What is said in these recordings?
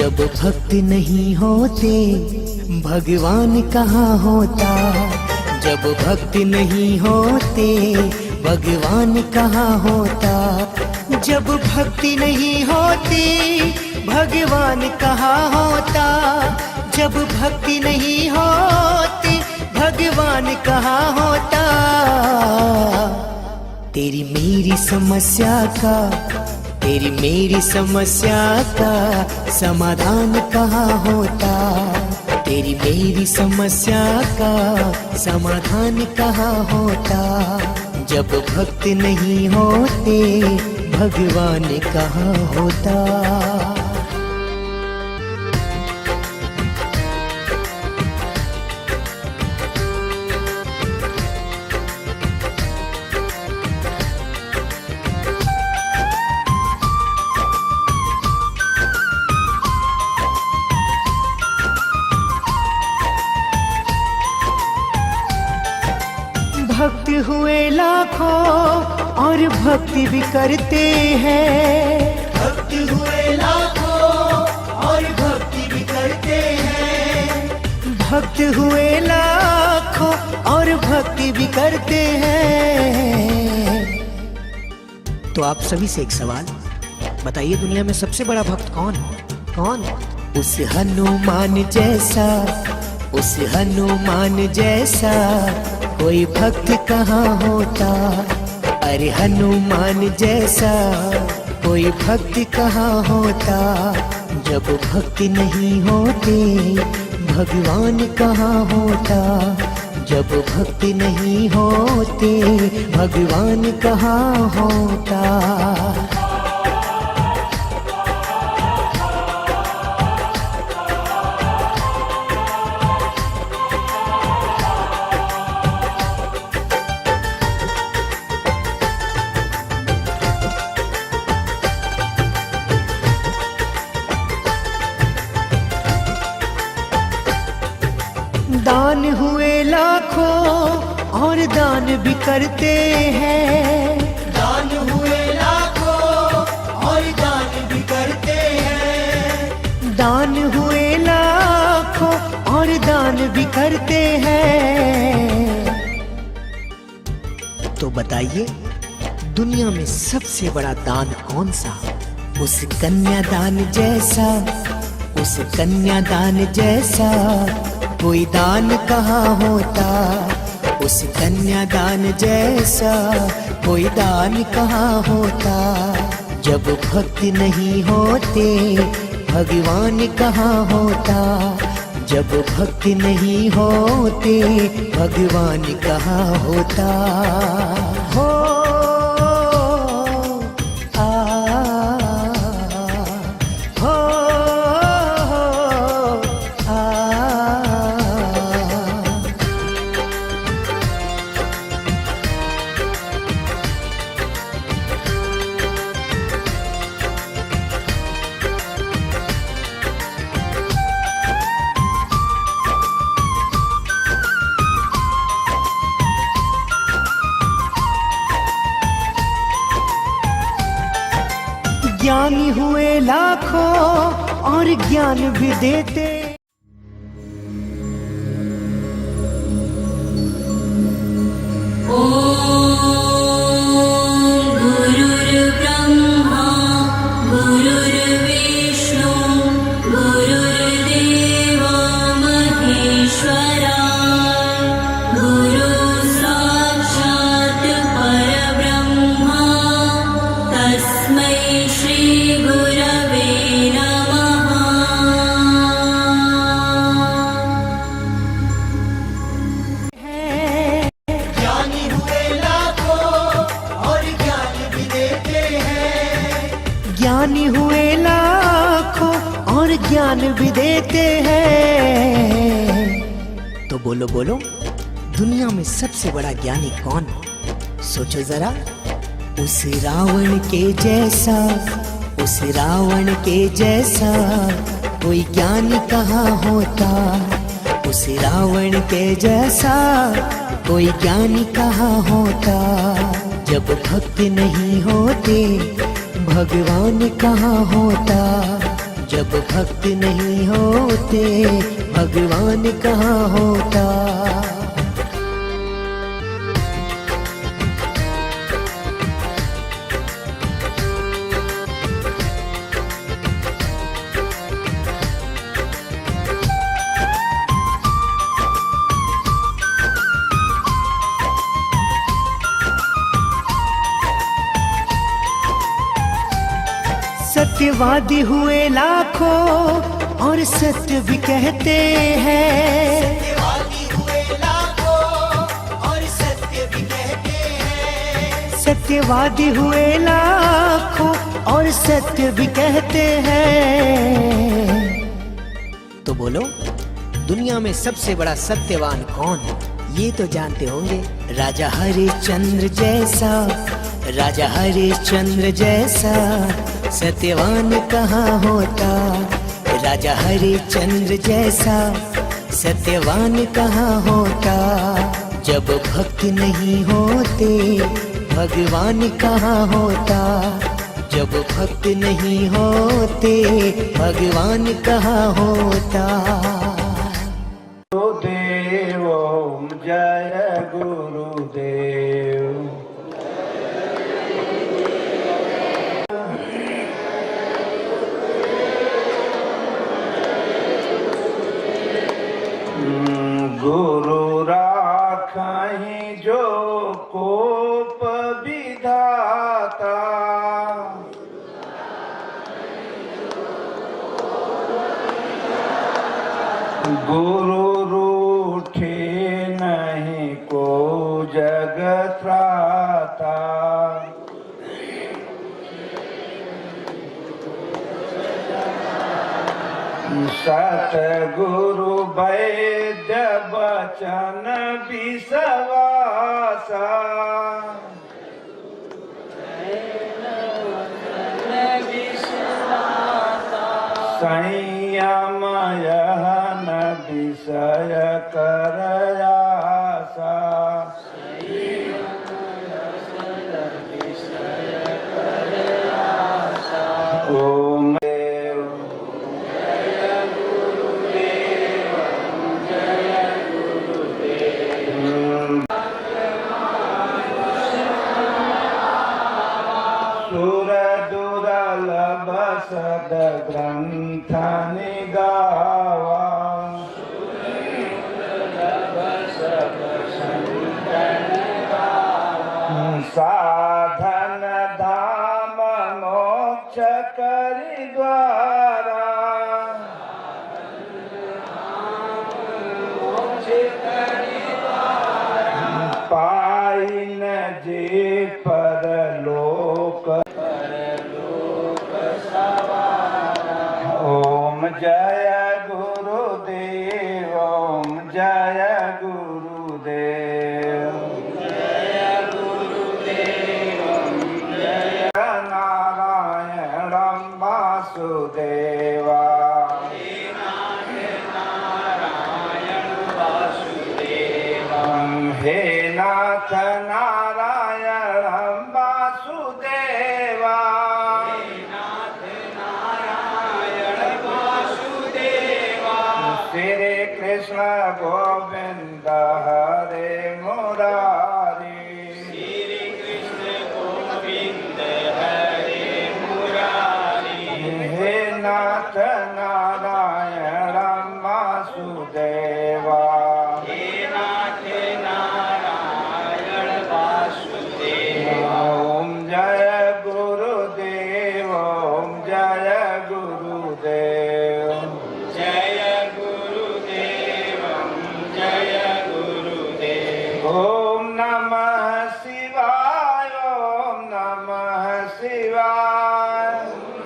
जब भक्त नहीं होते भगवान कहाँ होता। जब भक्त नहीं होते भगवान कहाँ होता। जब भक्ति नहीं होती भगवान कहाँ होता। जब भक्ति नहीं होती भगवान कहाँ होता। तेरी मेरी समस्या का, तेरी मेरी समस्या का समाधान कहाँ होता। तेरी मेरी समस्या का समाधान कहाँ होता। जब भक्त नहीं होते भगवान कहाँ होता। भक्त हुए लाखों और भक्ति भी करते हैं। भक्त हुए लाखों और भक्ति भी करते हैं। भक्त हुए लाखों और भक्ति भी करते हैं। तो आप सभी से एक सवाल बताइए, दुनिया में सबसे बड़ा भक्त कौन है? कौन? उस हनुमान जैसा, उस हनुमान जैसा कोई भक्त कहाँ होता। अरे हनुमान जैसा कोई भक्त कहाँ होता। जब भक्ति नहीं होते भगवान कहाँ होता। जब भक्ति नहीं होते भगवान कहाँ होता। दान हुए लाखों और दान भी करते हैं। दान हुए लाखों और दान भी करते हैं। दान हुए लाखों और दान भी करते हैं। तो बताइए दुनिया में सबसे बड़ा दान कौन सा? उस कन्यादान जैसा, उस कन्यादान जैसा कोई दान कहाँ होता। उस कन्यादान जैसा कोई दान कहाँ होता। जब भक्त नहीं होते भगवान कहाँ होता। जब भक्त नहीं होते भगवान कहाँ होता। हो ज्ञानी हुए लाखों और ज्ञान भी देते। ज्ञानी हुए लाखों और ज्ञान भी देते हैं। तो बोलो बोलो दुनिया में सबसे बड़ा ज्ञानी कौन है? सोचो जरा। उस रावण के जैसा, उस रावण के जैसा कोई ज्ञानी कहाँ होता। उस रावण के जैसा कोई ज्ञानी कहाँ होता। जब भक्त नहीं होते भगवान कहाँ होता। जब भक्त नहीं होते भगवान कहाँ होता। सत्यवादी हुए लाखों और सत्य भी कहते हैं। सत्यवादी हुए लाखों और सत्य भी कहते हैं। सत्यवादी हुए लाखों और सत्य भी कहते हैं। तो बोलो, दुनिया में सबसे बड़ा सत्यवान कौन है? ये तो जानते होंगे, राजा हरिश्चंद्र जैसा, राजा हरिश्चंद्र जैसा सत्यवान कहाँ होता। राजा हरिश्चंद्र जैसा सत्यवान कहाँ होता। जब भक्त नहीं होते भगवान कहाँ होता। जब भक्त नहीं होते भगवान कहाँ होता। गुरुदेव ओम जय गुरुदेव। गुरु राखहि जो कोप विधाता। गुरु रूठे नहीं को जग त्राता। सतगुरु वैद्य बचन विश्वासा। संयम यह न विषय कर आशा। ओम सद ग्रंथ निगावा। साधन धाम मोक्ष करि द्वारा। पाइन जे परलोक। ओम जय गुरुदेव ओम जय गुरुदेव। जय गुरुदेव जय नारायणं वासुदेवा। हे नाथ नारायणं वासुदेवा। श्री कृष्ण गोविंद हरे मुरारी। श्री कृष्ण गोविंद हरे मुरारी। हे नाथ नारायण वासुदेवा। हे नाथ नारायण वासुदेवा। ओम जय गुरुदेव ओम जय गुरुदेव। जय ओम नमः शिवाय ओम नमः शिवाय।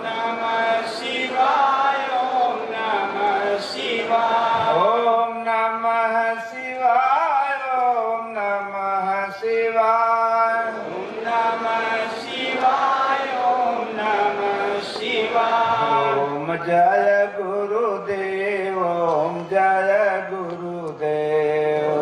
नमः शिवाय ओम नमः शिवाय। ओम नमः शिवाय ओम नमः शिवाय। ओम नमः शिवाय ओम नमः शिवाय। ओम जय गुरुदेव ओम जय गुरुदेव।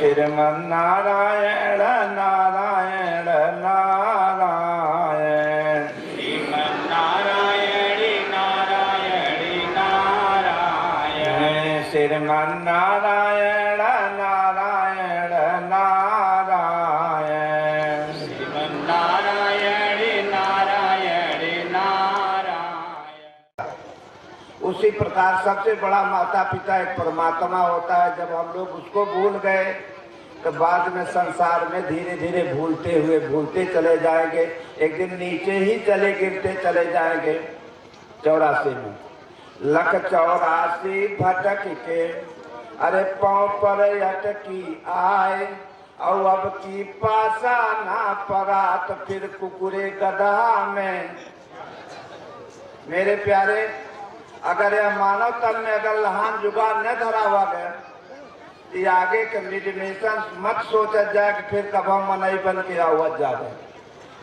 श्रीमन नारायण नारायण नारायण। श्रीमन्नारायण नारायण नारायण, श्रीमन्नारायण नारायण नारायण। उसी प्रकार सबसे बड़ा माता पिता एक परमात्मा होता है। जब हम लोग उसको भूल गए तो बाद में संसार में धीरे धीरे भूलते चले जाएंगे। एक दिन नीचे ही चले गिरते चले जाएंगे। 84 में 184 भटक के अरे पाँव पर अटकी आए, और अब की पासा ना पड़ा तो फिर कुकुरे गधा में। मेरे प्यारे, अगर यह मानव तन में अगर लहान जुगाड़ न धरा हुआ गया, ये आगे के मिडमेशन मत सोचा जाए कि फिर कब हम मनई बन के आवत जाए।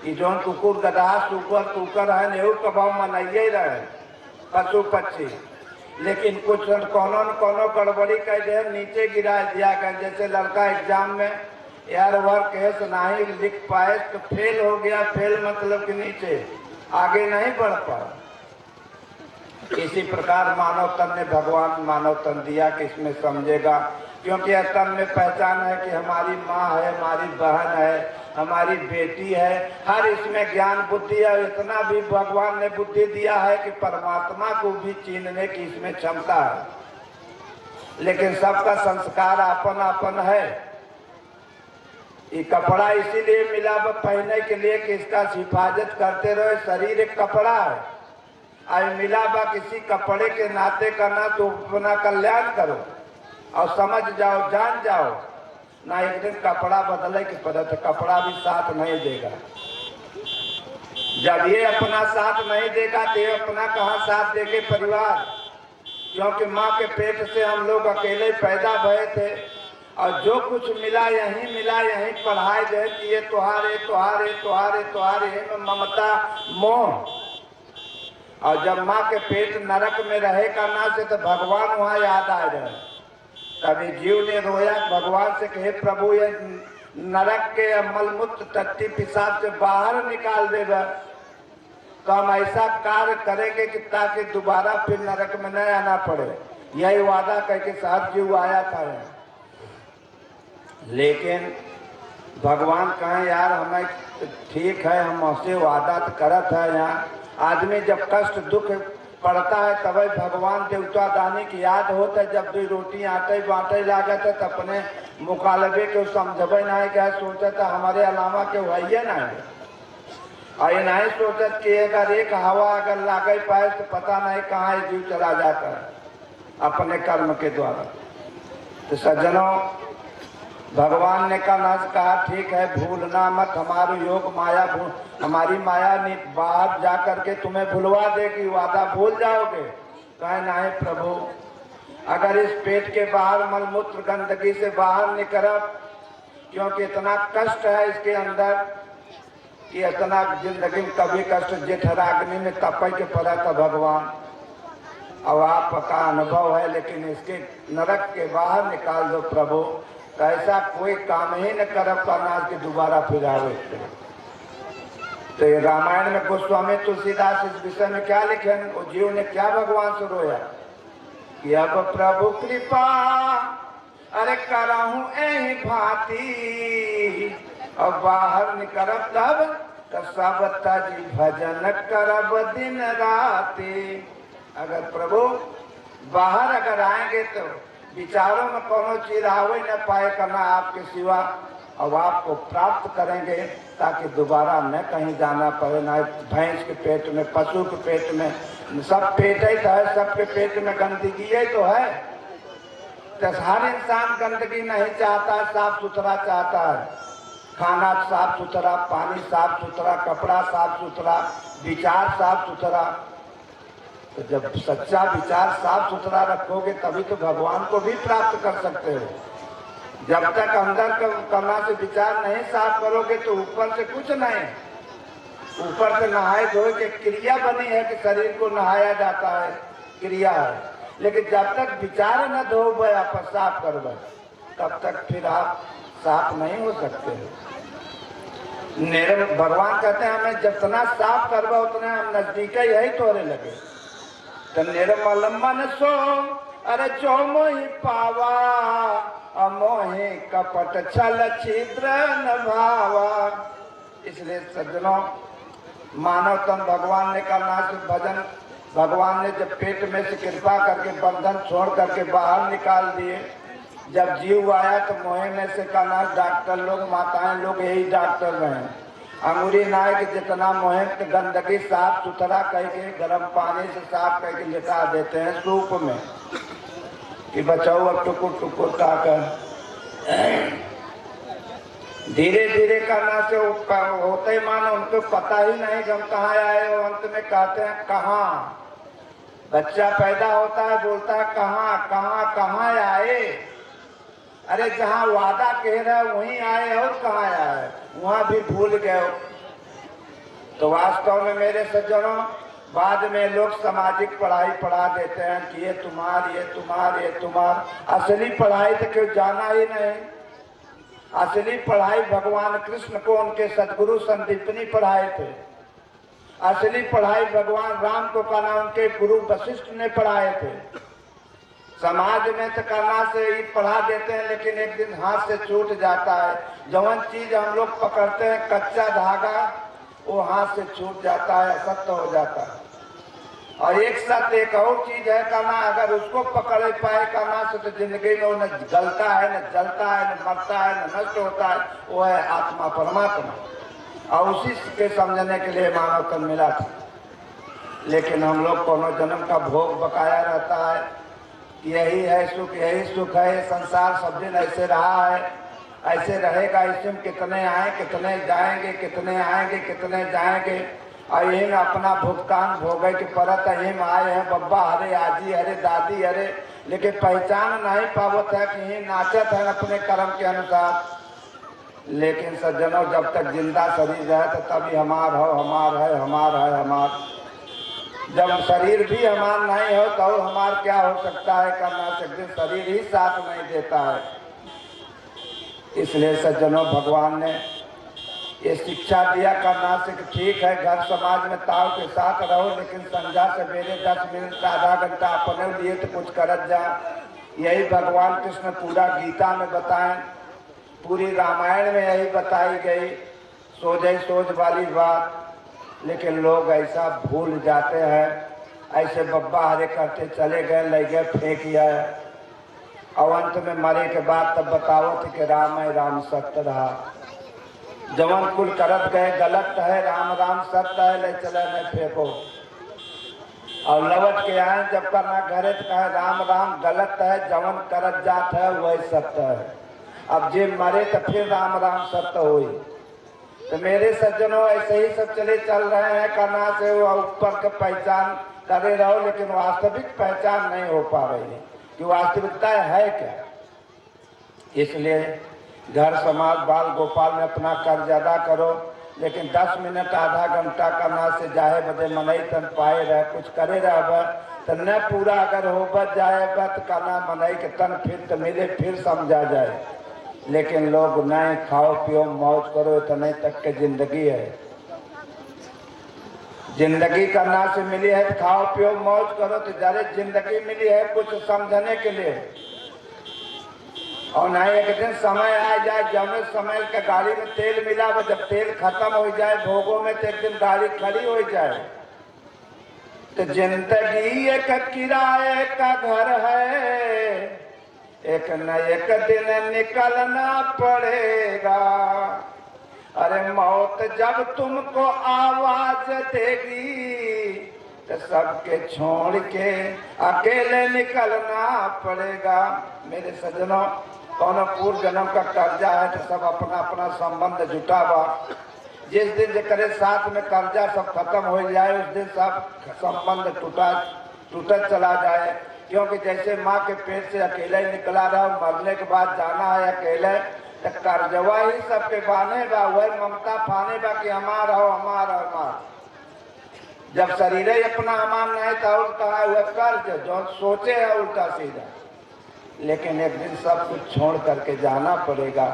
ये जो कुकुर गधा सुकर कुकर है नहीं कब हम मनइये ही रहे पशु पक्षी। लेकिन कुछ कोनो गड़बड़ी कह दे नीचे गिरा दिया कर। जैसे लड़का एग्जाम में यार वर्क केस नहीं लिख पाए तो फेल हो गया। फेल मतलब कि नीचे आगे नहीं बढ़ पाए। इसी प्रकार मानव तन ने भगवान मानव तन दिया कि इसमें समझेगा, क्योंकि यह तन में पहचान है कि हमारी माँ है, हमारी बहन है, हमारी बेटी है। हर इसमें ज्ञान बुद्धि है। इतना भी भगवान ने बुद्धि दिया है कि परमात्मा को भी चीनने की इसमें क्षमता है। लेकिन सबका संस्कार अपन अपन है। ये कपड़ा इसीलिए मिला पहनने के लिए कि इसका हिफाजत करते रहे। शरीर एक कपड़ा है, आज मिला बा किसी कपड़े के नाते करना तो अपना कल्याण करो और समझ जाओ, जान जाओ ना। एक दिन कपड़ा बदले के पड़े, कपड़ा भी साथ नहीं देगा। जब ये अपना साथ नहीं देगा तो ये अपना कहाँ साथ देगे परिवार। क्योंकि माँ के पेट से हम लोग अकेले पैदा भये थे और जो कुछ मिला, यहीं पढ़ाए गए कि ये तुहारे तुहारे तुहारे तुहारे में ममता मोह। और जब माँ के पेट नरक में रहे करना से तो भगवान वहाँ याद आ रहे। तभी जीव ने रोया भगवान से कहे प्रभु ये नरक के मलमूत्र टट्टी पिशाच से बाहर निकाल देगा तो हम ऐसा कार्य करेंगे कि ताकि दोबारा फिर नरक में न आना पड़े। यही वादा करके साथ जीव आया था। लेकिन भगवान कहें यार हमें ठीक है, हम उससे वादा तो करत है। यहाँ आदमी जब कष्ट दुख पड़ता है तभी भगवान देवता दानी की याद होता है। जब 2 रोटी आटे बांटे लागत है तो अपने मुकालबे के समझबे नहीं क्या सोचता हमारे अलावा के वही ना है। और ये नहीं सोचत कि अगर एक हवा अगर लागे पाए तो पता नहीं कहाँ जीव चला जाता है अपने कर्म के द्वारा। तो सज्जनों, भगवान ने कहा ठीक है भूलना मत, हमारे योग माया हमारी माया ने बाहर जा करके तुम्हें भुलवा देगी, वादा भूल जाओगे। कहे नहीं प्रभु, अगर इस पेट के बाहर मलमूत्र गंदगी से बाहर निकल, क्योंकि इतना कष्ट है इसके अंदर कि इतना जिंदगी में कभी कष्ट जेठराग्नि में तपय के पड़ा था भगवान। अब आपका अनुभव है, लेकिन इसके नरक के बाहर निकाल दो प्रभु। तो ऐसा कोई काम ही न कर पाना कि दोबारा फिर आवे। तो ये रामायण में गोस्वामी तुलसीदास इस विषय में क्या लिखे, वो जीव ने क्या भगवान से रोया कि अब प्रभु कृपा अरे करहूं एही भांति, अब बाहर निकलब तब तो सब तजी भजन करब दिन राति। अगर प्रभु बाहर अगर आएंगे तो विचारों में कोनो चीज आवे न पाए करना आपके सिवा, अब आपको प्राप्त करेंगे ताकि दोबारा न कहीं जाना पड़े। न भैंस के पेट में, पशु के पेट में, सब पेट ही तो है, सबके पेट में गंदगी ही तो है। तो हर इंसान गंदगी नहीं चाहता, साफ सुथरा चाहता है। खाना साफ सुथरा, पानी साफ सुथरा, कपड़ा साफ सुथरा, विचार साफ सुथरा। तो जब सच्चा विचार साफ सुथरा रखोगे तभी तो भगवान को भी प्राप्त कर सकते हो। जब तक अंदर करना से विचार नहीं साफ करोगे तो ऊपर से कुछ नहीं। ऊपर से नहाए धोए के क्रिया बनी है कि शरीर को नहाया जाता है, क्रिया है। लेकिन जब तक विचार न धोबे आप साफ करबे तब तक फिर आप साफ नहीं हो सकते। भगवान कहते हैं हमें जितना साफ करबा उतना हम नजदीक यही तोरे लगे। तो निर्मल मन सो अरे जो मोहि पावा अमोहि कपट छल छिद्र न भावा। इसलिए सज्जनों, मानव तन भगवान ने करना सिर्फ भजन। भगवान ने जब पेट में से कृपा करके बंधन छोड़ करके बाहर निकाल दिए, जब जीव आया तो मोहे में से करना डॉक्टर लोग, माताएं लोग यही डॉक्टर रहे। अंगूरी नाय के जितना मोहे गंदगी साफ सुथरा करके गर्म पानी से साफ करके लिटा देते हैं सूप में कि बचाओ अब टुकुर टुकुर ताकर। धीरे धीरे करना से होते ही मानो उनको पता ही नहीं कि हम कहाँ आए हो। अंत में कहते हैं कहाँ। बच्चा पैदा होता है बोलता है कहाँ कहाँ कहाँ आए। अरे जहाँ वादा कह रहा है वहीं आए और कहाँ आए, वहाँ भी भूल गए हो। तो वास्तव में मेरे सज्जनों, बाद में लोग सामाजिक पढ़ाई पढ़ा देते हैं कि ये तुम्हार ये तुम्हार ये तुम्हार। असली पढ़ाई तो क्यों जाना ही नहीं। असली पढ़ाई भगवान कृष्ण को उनके सदगुरु संदीपनी पढ़ाए थे। असली पढ़ाई भगवान राम को करना उनके गुरु वशिष्ठ ने पढ़ाए थे। समाज में तो करना से ही पढ़ा देते हैं, लेकिन एक दिन हाथ से छूट जाता है। जवन चीज हम लोग पकड़ते हैं कच्चा धागा, वो हाथ से छूट जाता है, असत्य हो जाता है। और एक साथ एक और चीज है करना, अगर उसको पकड़ पाए करना से तो जिंदगी में न गलता है, न जलता है, न मरता है, न नष्ट होता है। वो है आत्मा परमात्मा। और उसी के समझने के लिए मानव तन मिला था। लेकिन हम लोग कोनो जन्म का भोग बकाया रहता है कि यही है सुख, यही सुख है, संसार सब दिन ऐसे रहा है, ऐसे रहेगा। इसमें कितने आए कितने जाएंगे, कितने आएंगे कितने जाएंगे। और यही में अपना भुगतान भोगे के परत यही में आए हैं बब्बा हरे आजी हरे दादी हरे, लेकिन पहचान नहीं पावत है कि यही नाचत है अपने कर्म के अनुसार। लेकिन सज्जनों, जब तक जिंदा शरीर है तो तभी हमार हो, हमार है, हमार है, हमार। जब शरीर भी हमार नहीं हो तो हमार क्या हो सकता है करना सकते, शरीर ही साथ नहीं देता है। इसलिए सज्जनों, भगवान ने ये शिक्षा दिया करना से कि ठीक है घर समाज में ताव के साथ रहो, लेकिन संध्या से मेरे 10 मिनट आधा घंटा अपने लिए तो कुछ करत जा। यही भगवान कृष्ण पूरा गीता में बताएं, पूरी रामायण में यही बताई गई सोच वाली बात। लेकिन लोग ऐसा भूल जाते हैं, ऐसे बब्बा हरे करते चले गए, ले गए फेंक दिया। और अंत में मरे के बाद तब बताओ थे कि राम है, राम सत्य रहा। जवन कुल करत गए गलत है, राम राम सत्य है, ले चले न फेंको। और लौट के आए जब करना घरे तो कहे राम राम गलत है, जवन करत जात है वही सत्य है। अब जे मरे तो फिर राम राम सत्य हुई। तो मेरे सज्जनों, ऐसे ही सब चले चल रहे हैं करना से वो ऊपर का पहचान करे रहो, लेकिन वास्तविक पहचान नहीं हो पा रही है कि वास्तविकता है क्या। इसलिए घर समाज बाल गोपाल में अपना कर्ज अदा करो, लेकिन 10 मिनट आधा घंटा करना से जाए बदे मनई तन पाए रह कुछ करे रह तो न पूरा अगर हो बच जाए तो करना मनई के तन फिर तो मिले, फिर समझा जाए। लेकिन लोग नहीं खाओ पियो मौज करो, इतने तक के जिंदगी है। जिंदगी करना से मिली है तो खाओ पियो मौज करो, तो जरे जिंदगी मिली है कुछ समझने के लिए। और नहीं एक दिन समय आ जाए जब समय का गाड़ी में तेल मिला, वो जब तेल खत्म हो जाए भोगों में, तो एक दिन गाड़ी खड़ी हो जाए। तो जिंदगी एक किराए का घर है, एक न एक दिन निकलना पड़ेगा। अरे मौत जब तुमको आवाज देगी तो सबके छोड़ के अकेले निकलना पड़ेगा। मेरे सज्जनों, कौन पूर्व जन्म का कर्जा है तो सब अपना अपना संबंध जुटावा। जिस दिन जकरे साथ में कर्जा सब खत्म हो जाए, उस दिन सब संबंध टूटत चला जाए। क्योंकि जैसे माँ के पेट से अकेले निकला रहा, मरने के बाद जाना है अकेले, तो कर्जवा ही सबके बाने बा, वही ममता फाने बा कि हमारा हो, हमारा हमारा। जब शरीर ही अपना अमान नहीं था, और कहा हुआ कर्ज जो सोचे है उल्टा सीधा। लेकिन एक दिन सब कुछ छोड़ करके जाना पड़ेगा।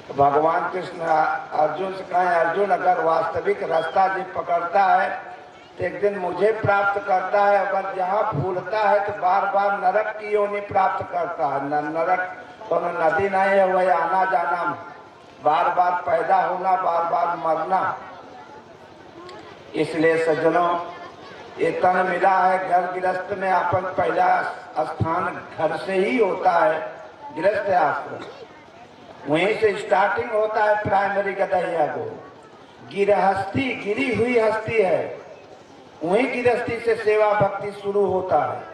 तो भगवान कृष्ण अर्जुन से कहें, अर्जुन अगर वास्तविक रास्ता जी पकड़ता है तो एक दिन मुझे प्राप्त करता है, अगर जहाँ भूलता है तो बार बार नरक की योनि प्राप्त करता है। नरक तो नदी नहीं है, वही आना जाना, बार बार पैदा होना, बार बार मरना। इसलिए सज्जनों, ये तन मिला है घर गृहस्थ में, अपन पहला स्थान घर से ही होता है, गृहस्थ आश्रम, वहीं से स्टार्टिंग होता है प्राइमरी गदहिया को। गिरहस्ती गिरी हुई हस्ती है, वहीं गृहस्थी से सेवा भक्ति शुरू होता है।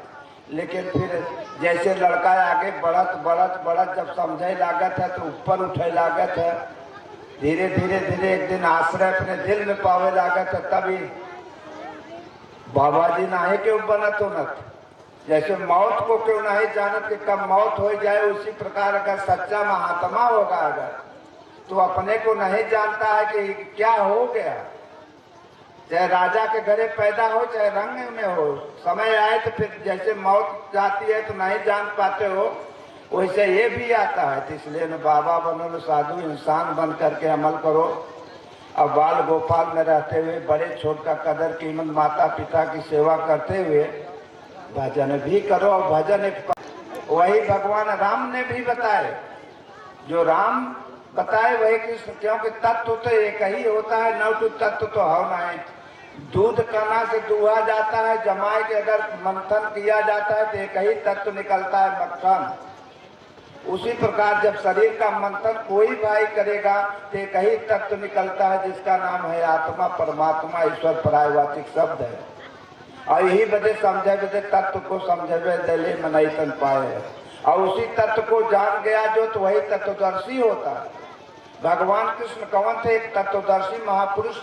लेकिन फिर जैसे लड़का आगे बढ़त बढ़त बढ़त जब समझे लागत है तो ऊपर उठे लागत है, धीरे धीरे धीरे एक दिन आश्रय अपने दिल में पावे लागत है, तभी बाबा जी नाहे क्यों बनत होनत। जैसे मौत को क्यों नहीं जानत कि कब मौत हो जाए, उसी प्रकार अगर सच्चा महात्मा होगा अगर तो अपने को नहीं जानता है कि क्या हो गया। चाहे राजा के घरे पैदा हो, चाहे रंग में हो, समय आए तो फिर जैसे मौत जाती है तो नहीं जान पाते हो, वैसे ये भी आता है। तो इसलिए न बाबा बनो, साधु इंसान बन करके अमल करो। अब बाल गोपाल में रहते हुए बड़े छोट का कदर कीमत, माता पिता की सेवा करते हुए भजन भी करो। और भजन एक वही भगवान राम ने भी बताए, जो राम बताए वही कृष्ण, क्योंकि तत्व तो एक ही होता है, नौ तत्व तो होना है। दूध कना से दुहा जाता है, जमाए के अगर मंथन किया जाता है तो एक ही तत्व निकलता है, मक्खन। उसी प्रकार जब शरीर का मंथन कोई भाई करेगा तो एक ही तत्व निकलता है, जिसका नाम है आत्मा, परमात्मा, ईश्वर, परायवाचिक शब्द है। और यही वजह समझे बदे तत्व को समझे दिले मनाई तन पाए, और उसी तत्व को जान गया जो तो वही तत्वदर्शी होता है। भगवान कृष्ण कौन थे? एक तत्वदर्शी महापुरुष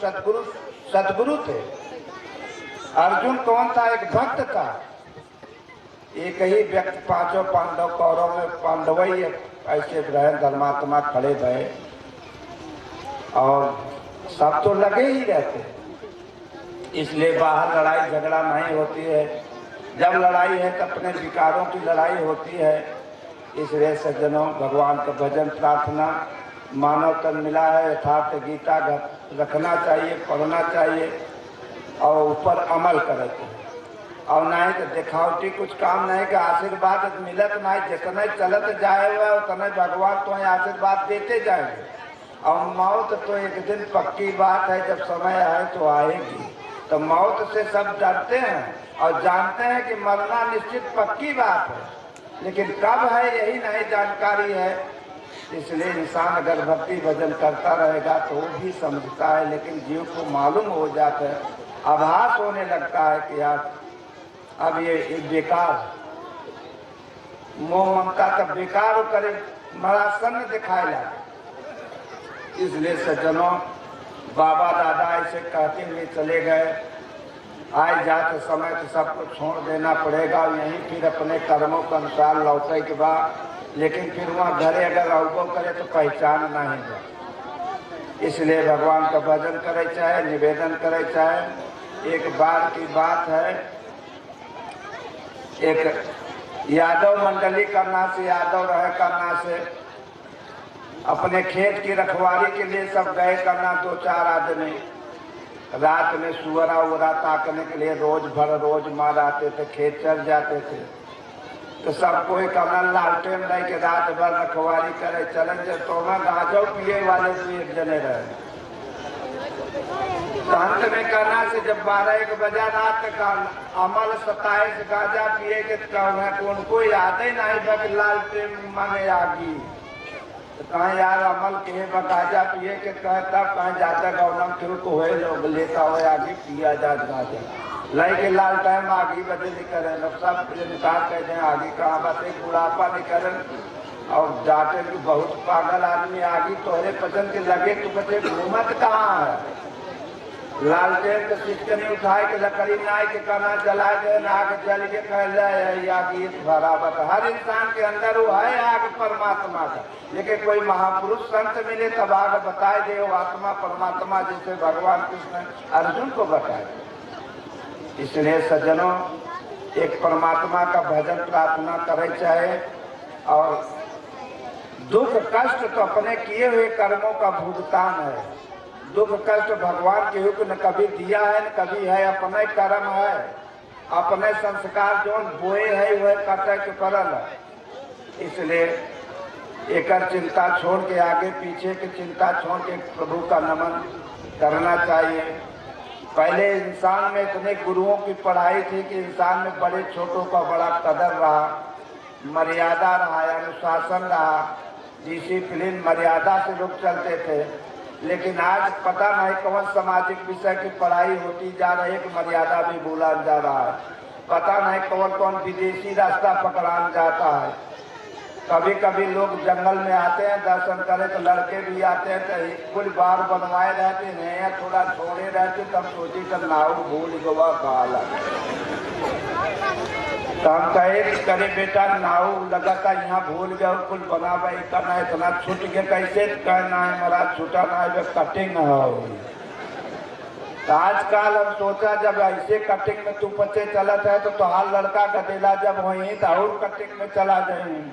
सदगुरु थे। अर्जुन कौन था? एक भक्त था। एक ही व्यक्ति पांचों पांडव कौरव में पांडवई ऐसे ग्रह धर्मात्मा खड़े रहे, और सब तो लगे ही रहते, इसलिए बाहर लड़ाई झगड़ा नहीं होती है। जब लड़ाई है तो अपने विकारों की लड़ाई होती है। इसलिए सज्जनों, भगवान का भजन प्रार्थना मानव तन मिला है, यथार्थ गीता रखना चाहिए, पढ़ना चाहिए और ऊपर अमल करे चाहिए। और नहीं तो दिखावटी कुछ काम नहीं का आशीर्वाद मिलत नहीं, जितने चलत जाए हुआ उतने भगवान तो आशीर्वाद देते जाएंगे। और मौत तो एक दिन पक्की बात है, जब समय आए तो आएगी। तो मौत से सब डरते हैं और जानते हैं कि मरना निश्चित पक्की बात है, लेकिन कब है यही नहीं जानकारी है। इसलिए इंसान अगर भक्ति भजन करता रहेगा तो वो भी समझता है, लेकिन जीव को मालूम हो जाता है, आभास होने लगता है कि यार अब ये बेकार, मोह ममता का बेकार करे, बड़ा सन्न दिखाए लगे। इसलिए सज्जनों, बाबा दादा ऐसे कहते हुए चले गए, आए जाते समय तो सब कुछ छोड़ देना पड़ेगा, यहीं फिर अपने कर्मों के अनुसार लौटे के बाद। लेकिन फिर वहाँ घरे अगर अवगो करे तो पहचान नहीं है। इसलिए भगवान का भजन करे चाहे निवेदन करे चाहे। एक बार की बात है, एक यादव मंडली करना से, यादव रहे करना से, अपने खेत की रखवाली के लिए सब गए करना, 2-4 आदमी। रात में सुअरा उरा ताकने के लिए रोज भर रोज मार आते थे, खेत चल जाते थे। तो सब कोई करना लालटेन रहे के रात भर रखवाली करे चलेंगे। तो मैं गांजो पिए वाले भी एक जने रहे। अंत में कहना से जब 12-1 बजा रात का अमल 27 गांजा पिए के कहना कि उनको याद ही नहीं बक लालटेन माने आगी। तो कहा यार अमल के गांजा पिए के कहे, तब कहीं जाता गौनम फिर को हुए लोग लेता हो आगे पिया जा गांजा लाई के लाल टाइम आगे बदे निकले सब निकाल कह दें आगे कहाँ बस एक बुढ़ापा निकले और जाते कि बहुत पागल आदमी आगे तोहरे पसंद के लगे तो बचे घूमत कहाँ है। लालटेन के सिटकनी उठाए के लकड़ी नाई के कहना जलाए दे, आग जल के कह आगे बराबर। हर इंसान के अंदर वो है आग परमात्मा का, लेकिन कोई महापुरुष संत मिले तब आग बताए दे वो आत्मा परमात्मा, जिसे भगवान कृष्ण अर्जुन को बताए। इसलिए सज्जनों, एक परमात्मा का भजन प्रार्थना करे चाहे, और दुख कष्ट तो अपने किए हुए कर्मों का भुगतान है। दुख कष्ट भगवान के हुक्म न कभी दिया है न कभी है, अपने कर्म है, अपने संस्कार जो बोए है वह कटे के करल। इसलिए एक चिंता छोड़ के आगे पीछे की चिंता छोड़ के प्रभु का नमन करना चाहिए। पहले इंसान में इतने गुरुओं की पढ़ाई थी कि इंसान में बड़े छोटों का बड़ा कदर रहा, मर्यादा रहा, अनुशासन रहा, डिसिप्लिन मर्यादा से लोग चलते थे। लेकिन आज पता नहीं कौन सामाजिक विषय की पढ़ाई होती जा रही है कि मर्यादा भी भूला जा रहा है। पता नहीं कौन कौन विदेशी रास्ता पकड़ान जाता है। कभी कभी लोग जंगल में आते हैं दर्शन करे तो लड़के भी आते हैं तो कुछ बार बनवाए रहते हैं, थोड़ा छोड़े रहते, तब सोची तब नाव भूल गवा काला। तो हम कहे करे बेटा नाव लगाता यहाँ भूल गए, कुल बना भाई करना इतना छूट के कैसे कहना है, हमारा छूटा ना है कटिंग हो। तो आजकल हम सोचा जब ऐसे कटिंग में तू पचे चलत है तो तुहार लड़का गदेला जब वहीं तो और कटिंग में चला जाए।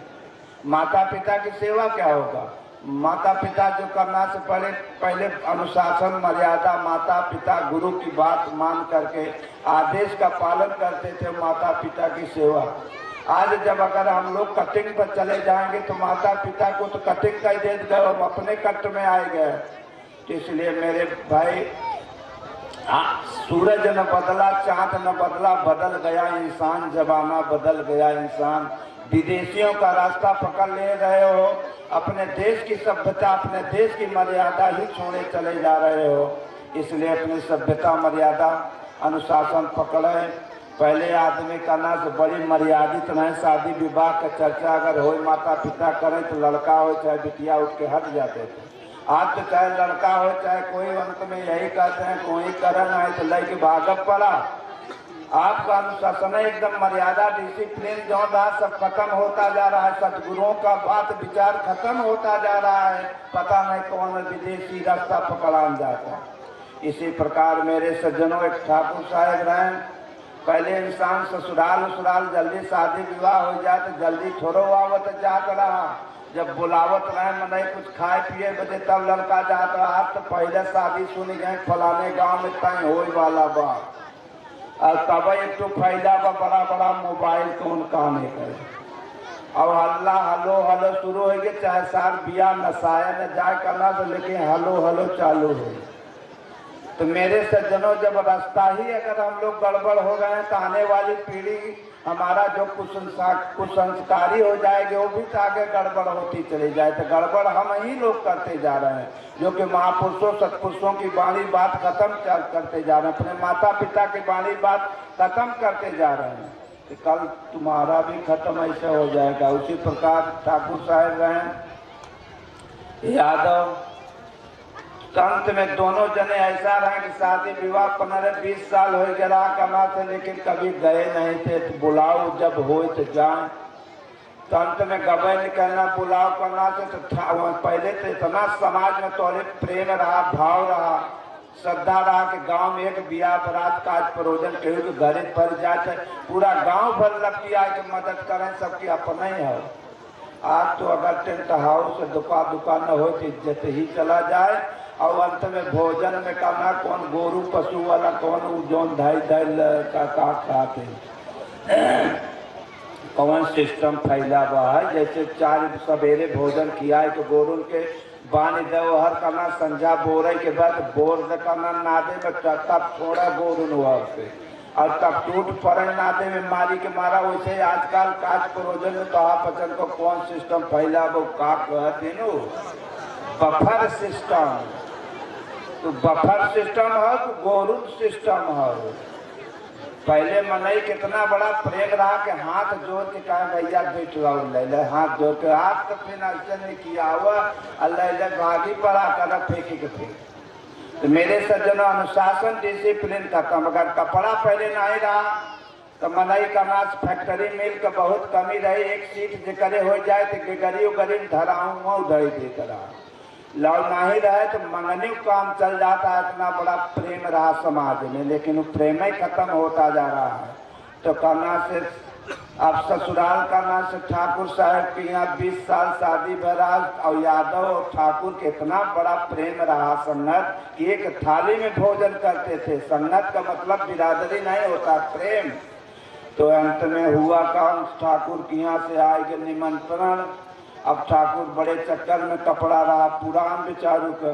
माता पिता की सेवा क्या होगा? माता पिता जो करना से पहले अनुशासन मर्यादा, माता पिता गुरु की बात मान करके आदेश का पालन करते थे, माता पिता की सेवा। आज जब अगर हम लोग कटिंग पर चले जाएंगे तो माता पिता को तो कटिंग का ही दे गए, हम अपने कट में आए गए। तो इसलिए मेरे भाई, सूरज न बदला, चांद न बदला, बदल गया इंसान, जमाना बदल गया इंसान। विदेशियों का रास्ता पकड़ ले रहे हो, अपने देश की सभ्यता, अपने देश की मर्यादा ही छोड़े चले जा रहे हो। इसलिए अपनी सभ्यता मर्यादा अनुशासन पकड़े। पहले आदमी करना से बड़ी मर्यादित नहीं, शादी विवाह का चर्चा अगर हो माता पिता करें तो लड़का हो चाहे बिटिया उठ के हट जाते थे। आज तो चाहे लड़का हो चाहे कोई, अंत में यही कहते हैं कोई करन है तो लड़के भागत पड़ा। आपका अनुशासन एकदम मर्यादा डिसिप्लिन जो रहा सब खत्म होता जा रहा है। सदगुरुओं का बात विचार खत्म होता जा रहा है, पता नहीं कौन विदेशी रास्ता पकड़ान जाता है। इसी प्रकार मेरे सज्जनों, एक ठाकुर साहब रहे, पहले इंसान ससुराल जल्दी शादी विवाह हो जाए तो जल्दी थोड़ो आवत जात रहा। जब बुलावत रहे मने कुछ खाए पिए बजे तब लड़का जात रहा। तो पहले शादी सुनी गए फलाने गाँव में तय हो वाला बा, और तब एक तो फायदा बा बड़ा बड़ा मोबाइल कौन कहने करे। और हल्ला हलो हलो शुरू हो गए, चाहे सार बिया नसाया न जाए करना तो, लेकिन हलो हलो चालू हो। तो मेरे सज्जनों, जब रास्ता ही अगर हम लोग गड़बड़ हो गए हैं तो आने वाली पीढ़ी हमारा जो कुसंस्कारी हो जाएगी वो भी तो आगे गड़बड़ होती चली जाए। तो गड़बड़ हम ही लोग करते जा रहे हैं, जो कि महापुरुषों सत्पुरुषों की वाणी बात खत्म करते जा रहे हैं, अपने माता पिता की वाणी बात खत्म करते जा रहे हैं। तो कल तुम्हारा भी खत्म ऐसे हो जाएगा। उसी प्रकार ठाकुर साहब रहे यादव, अंत में दोनों जने ऐसा रहे कि शादी विवाह 15-20 साल हो गया करना से, लेकिन कभी गए नहीं थे। तो बुलाओ जब हो तो जाए। तो अंत में गबे निकलना बुलाओ करना से तो पहले तो इतना समाज में तोरे प्रेम रहा, भाव रहा, श्रद्धा रहा कि गांव में एक बिया बरात काज परोजन केहू के घरे पर जाए पूरा गांव भर लग आए कि मदद करें, सबकी अपना ही है। आज तो अगर टेंट हाउस दुकान न हो तो इज्जत ही चला जाए। और अंत में भोजन में करना कौन गोरू पशु वाला कौन जोन ढाई का खाते कौन सिस्टम फैला हुआ है। जैसे 4 सवेरे भोजन किया है तो गोरू के बानी दो हर करना, संझा बोरे के बाद बोर करना नादे में तब छोड़ा गोरू हुआ से, और तब टूट पड़े नादे में मारी के मारा। वैसे आजकल काज परोजन में तो पचन को कौन सिस्टम फैला वो का कहते नो बफर सिस्टम। तो बफर सिस्टम है तो गोरू सिस्टम है। पहले मनई कितना बड़ा प्रेम रहा कि हाथ जोड़ के कहा भैया बैठ ले, हाथ जोड़ के हाथ तो फिर नहीं किया हुआ अल्लाह भागी पड़ा कर फेंके के फेंक। तो मेरे सज्जनों, अनुशासन डिसिप्लिन खत्म। अगर कपड़ा पहले नहीं रहा तो मनई करना फैक्ट्री मिल के बहुत कमी रही। एक सीट जो करे हो जाए तो गरीब धराऊंगा उधर देता रहा, लड़ नहीं रहे तो मंगनी काम चल जाता है। इतना बड़ा प्रेम रहा समाज में, लेकिन वो प्रेम ही खत्म होता जा रहा है। तो करना से अब ससुराल का नाम से ठाकुर साहब के यहाँ 20 साल शादी भराज और यादव और ठाकुर के इतना बड़ा प्रेम रहा संगत कि एक थाली में भोजन करते थे। संगत का मतलब बिरादरी नहीं होता, प्रेम। तो अंत में हुआ काम, ठाकुर के यहाँ से आए निमंत्रण। अब ठाकुर बड़े चक्कर में कपड़ा रहा पुरान बेचारू का,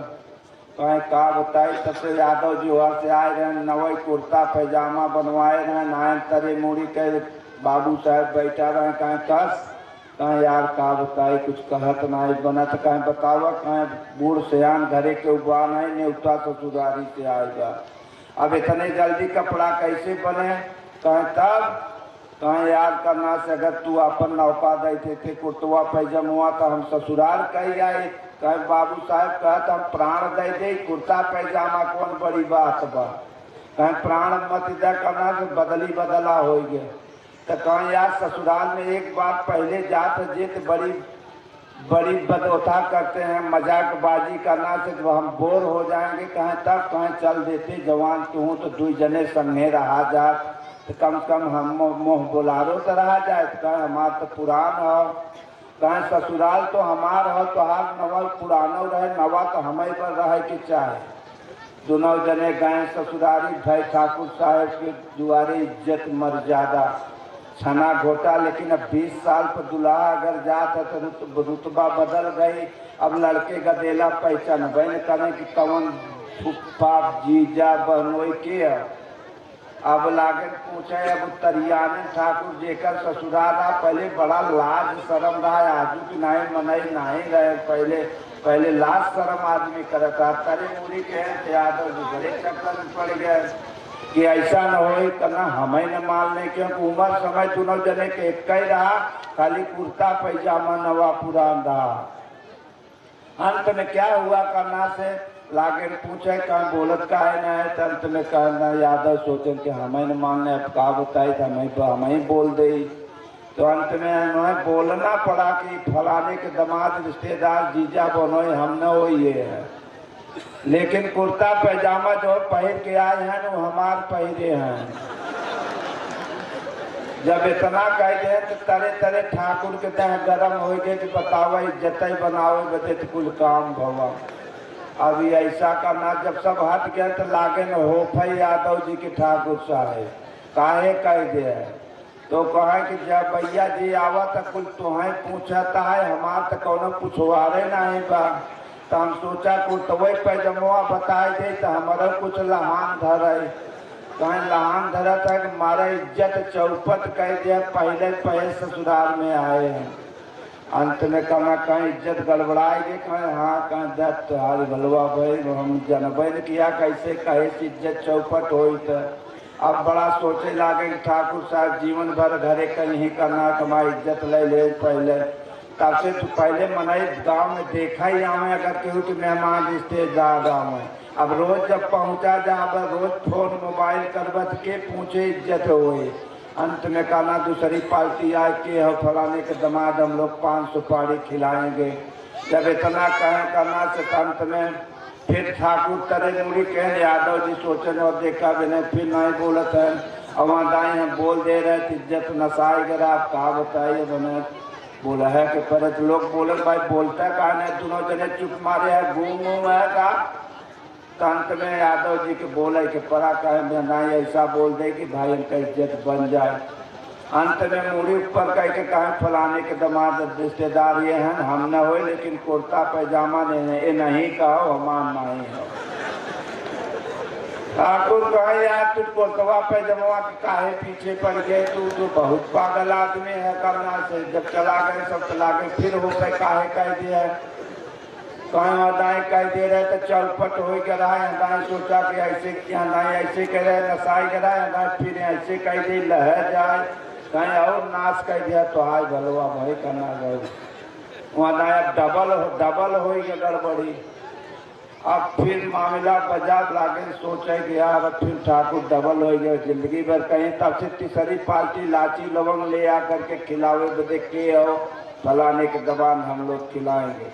कहें का बताई। तब से यादव जी वहाँ से आए रहे, नवई कुर्ता पैजामा बनवाए रहे, नायन तरे मूड़ी के बाबू साहब बैठा रहे। कहें कहें यार का बताई, कुछ कहत नहीं बनत, कहें बतावा, कहें बूढ़ सियान घरे के उबा नहीं न्योता ससुरारी से आएगा, अब इतने जल्दी कपड़ा कैसे बने। कहें तब कहें यार करना से अगर तू अपन नौका देते थे कुर्तवा पैजामा तो हम ससुराल कही आए। कहें बाबू साहब कहत हम प्राण दे दे, कुर्ता पैजामा कौन बड़ी बात बा। कहें प्राण मत दे करना से बदली बदला हो गए। तो कहें यार ससुराल में एक बार पहले जात जेत बड़ी बदौता करते हैं, मजाकबाजी करना से जब हम बोर हो जाएंगे। कहें तब कहें चल देते जवान क्यों तो 2 जने संगे रहा जात, तो कम से कम हम मोह बोलारो तो रहा जाए। तो कहें हमार तो पुरान हो, कहें ससुराल तो हमार हो, तो हार नवा पुरानो रहे, नवा तो हमें पर रहे के चाहे। दोनों जने गए ससुरारी, भाई ठाकुर साहब के दुआरे इज्जत मर्यादा छना घोटा। लेकिन अब 20 साल पर दुल्हा अगर जाता तो रुतबा बदल गई। अब लड़के गदेला पहचान बहन करें कि कौन फूफा जीजा बहनोई के। अब लागे पूछे, अब तरियाने ठाकुर जेकर ससुराल पहले बड़ा लाज शर्म रहा, आजू की नहीं मनई नहीं रहे। पहले लाज शर्म आदमी करता, तरी मुड़ी के यादव जी बड़े चक्कर में पड़ गए कि ऐसा न हो करना हमें न मानने, क्योंकि उम्र समय दोनों जने के एक ही रहा, खाली कुर्ता पैजामा नवा पुरान रहा। अंत में क्या हुआ करना से लागे पूछे कहाँ बोलत का है ना है। अंत में कहना यादव सोचे कि हमें न मानने, अब का बताई तो हमें बोल दे। तो अंत में उन्हें बोलना पड़ा कि फलाने के दामाद रिश्तेदार जीजा बनोए हम न हो ये है, लेकिन कुर्ता पैजामा जो पहन के आए हैं वो हमार पहरे हैं। जब इतना कह गए तो तरह तरह ठाकुर के तह गरम हो गए कि बतावा इज्जत बनाओ बते तो कुल काम भवा। अभी ऐसा करना जब सब हट गए तो लागे न हो भाई यादव जी के ठाकुर साहेब काहे कह दे। तो कहे कि जब भैया जी आवा तो कुल तुम्हें पूछता है, हमार तो कौन पूछवारे नहीं बा। तो हम सोचा कुर्तवे पैजमा बताए दे तो हमारा कुछ लहान धरे। कहीं लहान धरत है कि हमारा इज्जत चौपट कह दिया, पहले ससुराल में आए हैं। अंत में कहना कहीं इज्जत गड़बड़ाएगी, कहीं हाँ कहीं दत्त तुम्हारी भलवा भाई हम जनबे न किया कैसे कहे से इज्जत चौपट हो। तो अब बड़ा सोचे लागे कि ठाकुर साहब जीवन भर घरे कहीं ही करना कमाई इज्जत ले ले पहले। तब से तो पहले मनाई गांव में देखा ही आवे अगर केहू के मेहमान रिश्तेदार गाँव में। अब रोज जब पहुंचा जहाँ रोज फोन मोबाइल करबत के पूछे इज्जत होए। अंत में कहना दूसरी पार्टी आए के हो फलाने के दामाद हम लोग 5 सुपारी खिलाएंगे। जब इतना कहें करना से अंत में फिर ठाकुर तरे मुड़ी कहें यादव जी सोचने और देखा भी नहीं, फिर नहीं बोलत है। और वहाँ दाएँ हम बोल दे रहे थे इज्जत नसाए गिरा, आप कहा बताइए बने बोला है कि पर तो लोग बोले भाई बोलता कहा नहीं, दोनों जने चुप मारे है घूम है का। अंत में यादव जी के बोले कि परा कहे नहीं ऐसा बोल दे कि भाई इनका इज्जत बन जाए। अंत में मुड़ी ऊपर कह के कहे फलाने के दामाद रिश्तेदार ये हैं हम न हो, लेकिन कुर्ता पैजामा नहीं कहो हमार नहीं हो। ठाकुर कहे यार तू कुर्तवा पैजामा के काहे पीछे पड़ गए, तू तो बहुत पागल आदमी है करना से। जब चला गए सब चला गए, फिर हो गए काहे कह दिया कहीं दाएँ कह दे रहे तो चौपट हो गया है। दाएँ सोचा कि ऐसे दाएँ ऐसे कह रहे नसाई करा है, दाएँ फिर ऐसे कह दे लह जाए कहीं और नाश कह दिया तो हाय भलवा भाई करना गए। वहाँ दाएँ डबल हो गया गड़बड़ी। अब फिर मामला बाजार लागे सोचे कि यार अब फिर ठाकुर डबल हो गया जिंदगी भर कहीं। तब से तीसरी पार्टी लाची लवंग ले आकर के खिलावे बदे के हो फलाने के दबान हम लोग खिलाएंगे।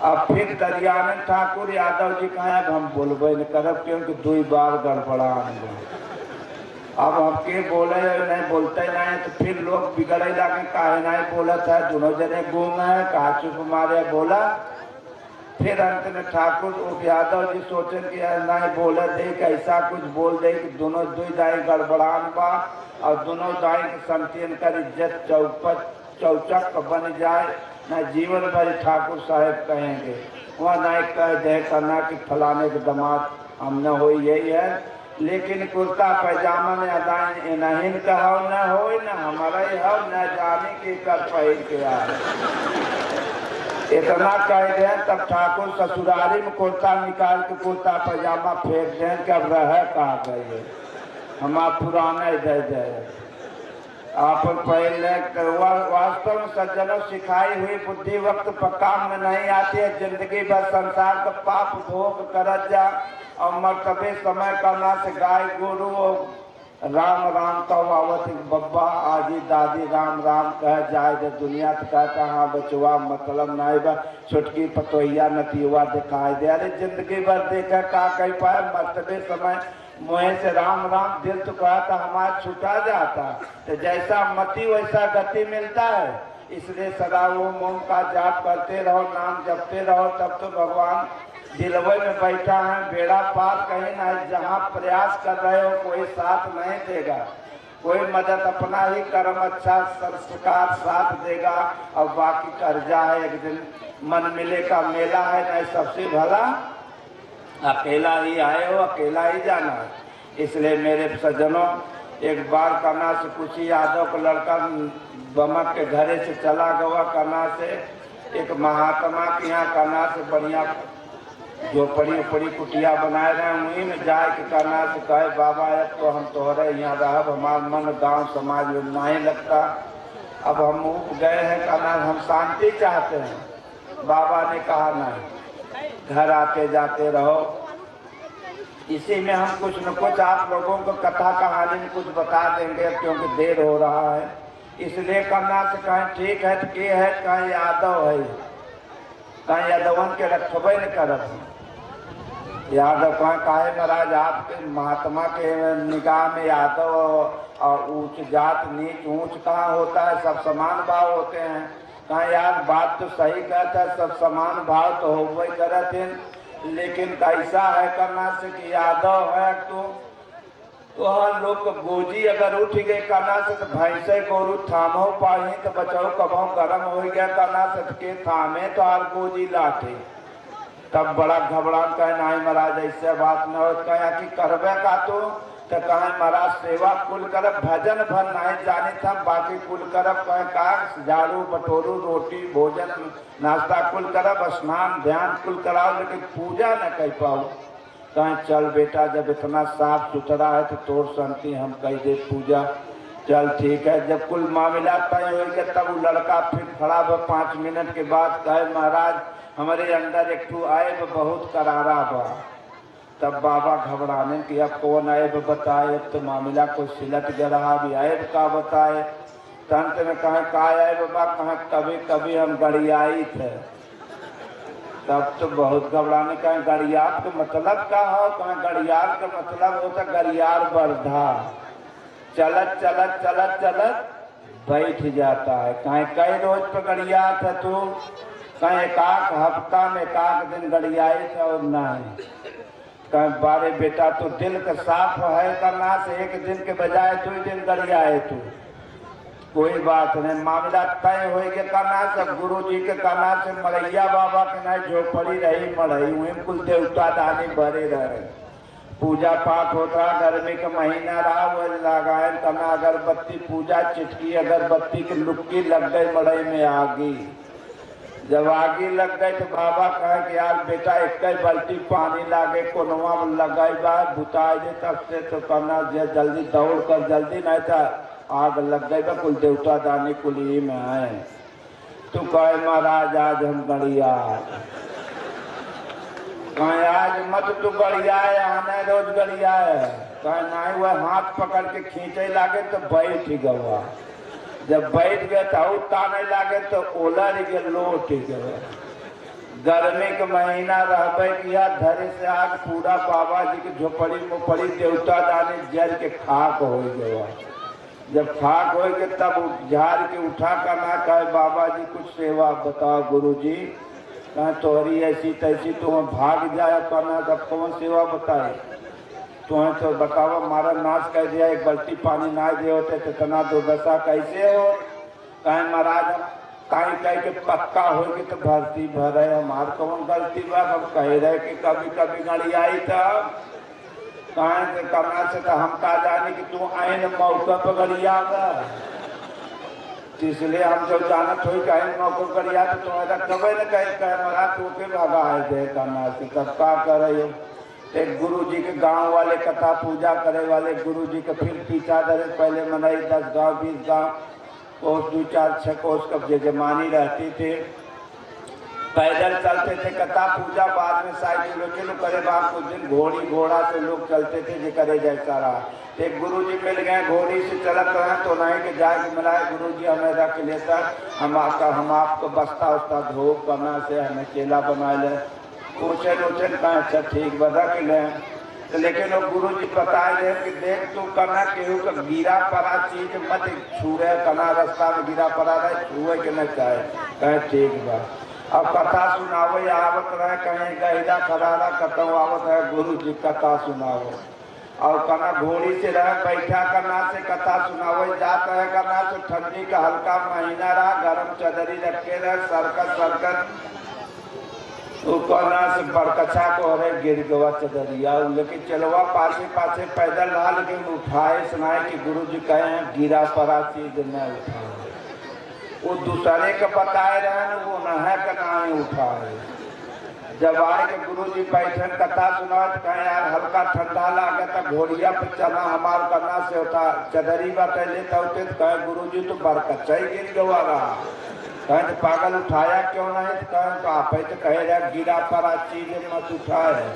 अब फिर दरियानंद ठाकुर यादव जी कहे अब हम बोलबे न करब क्योंकि 2 बार गड़बड़ा। अब हमके बोले नहीं बोलते नहीं तो फिर लोग बिगड़े लागे काहे नहीं बोलत है, दोनों जने घूम है कहा चुप मारे बोला। फिर अंत में ठाकुर यादव जी सोचे कि नहीं बोले दे ऐसा कुछ बोल दे कि दोनों दुई दाई गड़बड़ान बा और दोनों दाई के संतीन कर इज्जत चौचक बन जाए, न जीवन भर ठाकुर साहब कहेंगे। वह नहीं कह दे करना कि फलाने के दामाद हम न हो, यही है। लेकिन कुर्ता पैजामा में अदाइन नहीं कहो न हो न हमारा हो न जाने की कर पहन के आए। इतना कह दे तब ठाकुर ससुरारी में कुर्ता निकाल के कुर्ता पैजामा फेंक दें कि अब रह कहा गए हमारा पुराना दे जाए आप पहले। वास्तव में सज्जनों सिखाई हुई बुद्धि वक्त पर काम में नहीं आती है। जिंदगी भर संसार का पाप भोग कर जा और मरतबे समय करना से गाय गुरु राम राम तो आवत बब्बा आजी दादी राम राम कह जाए दे दुनिया तो कहता हाँ बचवा मतलब नहीं बा छुटकी पतोहिया नतीवा दिखाई दे। अरे जिंदगी भर देखा का कह पाए मरतबे समय मुँह से राम राम दिल तो कहता हमारा छुटा जाता। तो जैसा मति वैसा गति मिलता है, इसलिए सदा वो मोम का जाप करते रहो, नाम जपते रहो, तब तो भगवान दिलवे में बैठा है। बेड़ा पार कहीं ना, जहाँ प्रयास कर रहे हो कोई साथ नहीं देगा, कोई मदद अपना ही कर्म अच्छा संस्कार साथ देगा और बाकी कर्जा है। एक दिन मन मिले का मेला है, नहीं सबसे भला अकेला ही आए हो अकेला ही जाना है। इसलिए मेरे सज्जनों एक बार करना से कुछ यादव का लड़का बमक के घरे से चला गया। करना से एक महात्मा के यहाँ करना से बढ़िया जो पड़ी कुटिया बनाए रहे वहीं में जाए के करना से कहे बाबा अब तो हम तोहरे यहाँ रह हमारा मन गांव समाज में नहीं लगता, अब हम उब गए हैं करना हम शांति चाहते हैं। बाबा ने कहा नहीं, घर आते जाते रहो। इसी में हम कुछ न कुछ आप लोगों को कथा कहानी में कुछ बता देंगे क्योंकि देर हो रहा है। इसलिए करना से कहें ठीक है तो के है कहीं यादव है, कहीं यादवन के रखबे न करत यादव कहें काहे महाराज आपके महात्मा के निगाह में यादव और ऊंच जात नीच ऊंच कहाँ होता है, सब समान भाव होते हैं। कहा यार बात तो सही कहता है, सब समान भाव तो हो वही करत हैं, लेकिन कैसा है करना से कि यादव है तो हर लोग गोजी अगर उठ गए करना से तो भैंसे गोरू थामो पाही तो बचाओ कभों गर्म हो गया करना से के थामे तो हर गोजी लाठे। तब बड़ा घबरान कहे नहीं महाराज ऐसे बात न हो, कहे कि करबे का तो कहे महाराज सेवा कुल करब भजन भर नहीं जाने था बाकी कुल करब कहे का झाड़ू बटोरू रोटी भोजन नाश्ता कुल करब स्नान ध्यान कुल कराओ लेकिन पूजा न कर पाओ। कहें चल बेटा जब इतना साफ सुथरा है तो तोड़ संती हम कह दे पूजा, चल ठीक है। जब कुल मामला तय हो गया तब वो लड़का फिर खड़ा हुआ 5 मिनट के बाद कहे महाराज हमारे अंदर एक टू आए बहुत करारा बा। तब बाबा घबराने कि अब कौन आयब बताए, अब तो मामला को सिलट गया रहा भी आयब का बताए। तंत में कहें का आयब बा, कहें कभी कभी हम गड़ियाई थे। तब तो बहुत घबराने कहें गड़ियार का मतलब क्या हो, कहें गड़ियार का मतलब होता गड़ियार बर्धा, चलत चलत चलत चलत बैठ जाता है। कहें कई रोज पे गड़िया था तू, कहें एक हफ्ता में एक दिन गड़ियाई था और नहीं। कहें बारे बेटा तो दिल का साफ है करना से एक दिन के बजाय 2 दिन गड़ियाए तू, कोई बात नहीं मामला तय हो गया करना से गुरु जी के करना से मरैया बाबा के नहीं झोपड़ी रही मरई वहीं कुल देवता दानी भरे रहे। पूजा पाठ होता गर्मी का महीना रहा वो लगाए करना अगरबत्ती पूजा चिटकी अगरबत्ती की लुक्की लग गई मड़ई में आगी। जब आगी लग गई तो बाबा कहे कि यार बेटा एक बाल्टी पानी लागे कोनवा में लगाई बा बुता दे तब से तो करना जल्दी दौड़ कर जल्दी नहीं था आग लग गई बा कुल देवता दानी कुली में आए। तो कहे महाराज आज हम गड़िया कहें आज मत तू गड़ियाए आने रोज गड़ियाए। कहे नहीं वह हाथ पकड़ के खींचे लागे तो बैठ गवा, जब बैठ गए तो ताने लागे तो ओलर के लोट गए। गर्मी के महीना रहबे किया धरे से आग पूरा बाबा जी के झोपड़ी मोपड़ी देवता दानी जल के खाक हो गया। जब खाक हो के तब झाड़ के उठा कर ना कहे बाबा जी कुछ सेवा बताओ गुरु जी, कहे तोहरी ऐसी तैसी तुम भाग जाए करना तब कौन सेवा बताए, तुम्हें तो बताओ मारा नाश कर दिया, एक बाल्टी पानी ना दे होते तो इतना दुर्दशा कैसे हो। कहे महाराज कहीं कहीं के पक्का हो कि तो भर्ती भरे हमार कौन गलती बा, हम कह रहे कि कभी कभी गाड़ी आई तब कहाँ से करना से तो हम कहा जाने कि तू आइन मौका पर गड़ी आगा, इसलिए हम जब जानत हो कहीं मौका पर गड़ी आ तो तुम्हारा कभी न कहे मरा तू के भागा आए दे करना से तब का करे। एक गुरु जी के गांव वाले कथा पूजा करे वाले गुरु जी के फिर पीछा धरे पहले मनाई 10 गाँव 20 गाँव कोस 2-4-6 कोस कब जजमानी रहती थे, पैदल चलते थे कथा पूजा, बाद में साइकिल वकील करे बाद कुछ दिन घोड़ी घोड़ा से लोग चलते थे जो करे जैसा रहा। एक गुरु जी मिल गए घोड़ी से चलत रहे तो नहीं के जाए मिलाए गुरु जी हमें रख लेता हम आपको बस्ता उस्ता धो करना से हमें चेला बना ले पूछे उछन कहा अच्छा ठीक बता के ले। तो लेकिन वो गुरु जी बताए रहे कि देख तू करना केहू का गिरा पड़ा चीज मत छूए करना, रास्ता में गिरा पड़ा रहे छुए के न चाहे, कहे ठीक बा। अब कथा सुनावे आवत रहे कहीं गहिरा खरारा कतौ आवत है गुरु जी कथा सुनावे और कना घोड़ी से रहे बैठा करना से कथा सुनावे जात रहे करना से ठंडी का हल्का महीना रहा, गर्म चदरी रखे रहे सरकत करना से बरकछा को रहे गिर गवा चदरिया, लेकिन चलवा पासे पासे पैदल रहा लेकिन उठाए सुनाए कि गुरु जी कहे हैं गिरा पड़ा चीज न उठाए, वो दूसरे के बताए रहे वो न है कना उठाए। जब आए के गुरु जी बैठन कथा सुना कहे यार हल्का ठंडा लागे तो घोड़िया पे चना हमार करना से होता चदरी बातें लेता होते तो कहे गुरु जी तो बरकच्चा ही गिर गवा रहा, कहे तो पागल उठाया क्यों नहीं, तो कहे तो आप तो कहे रहे गिरा पड़ा चीज मत उठाए,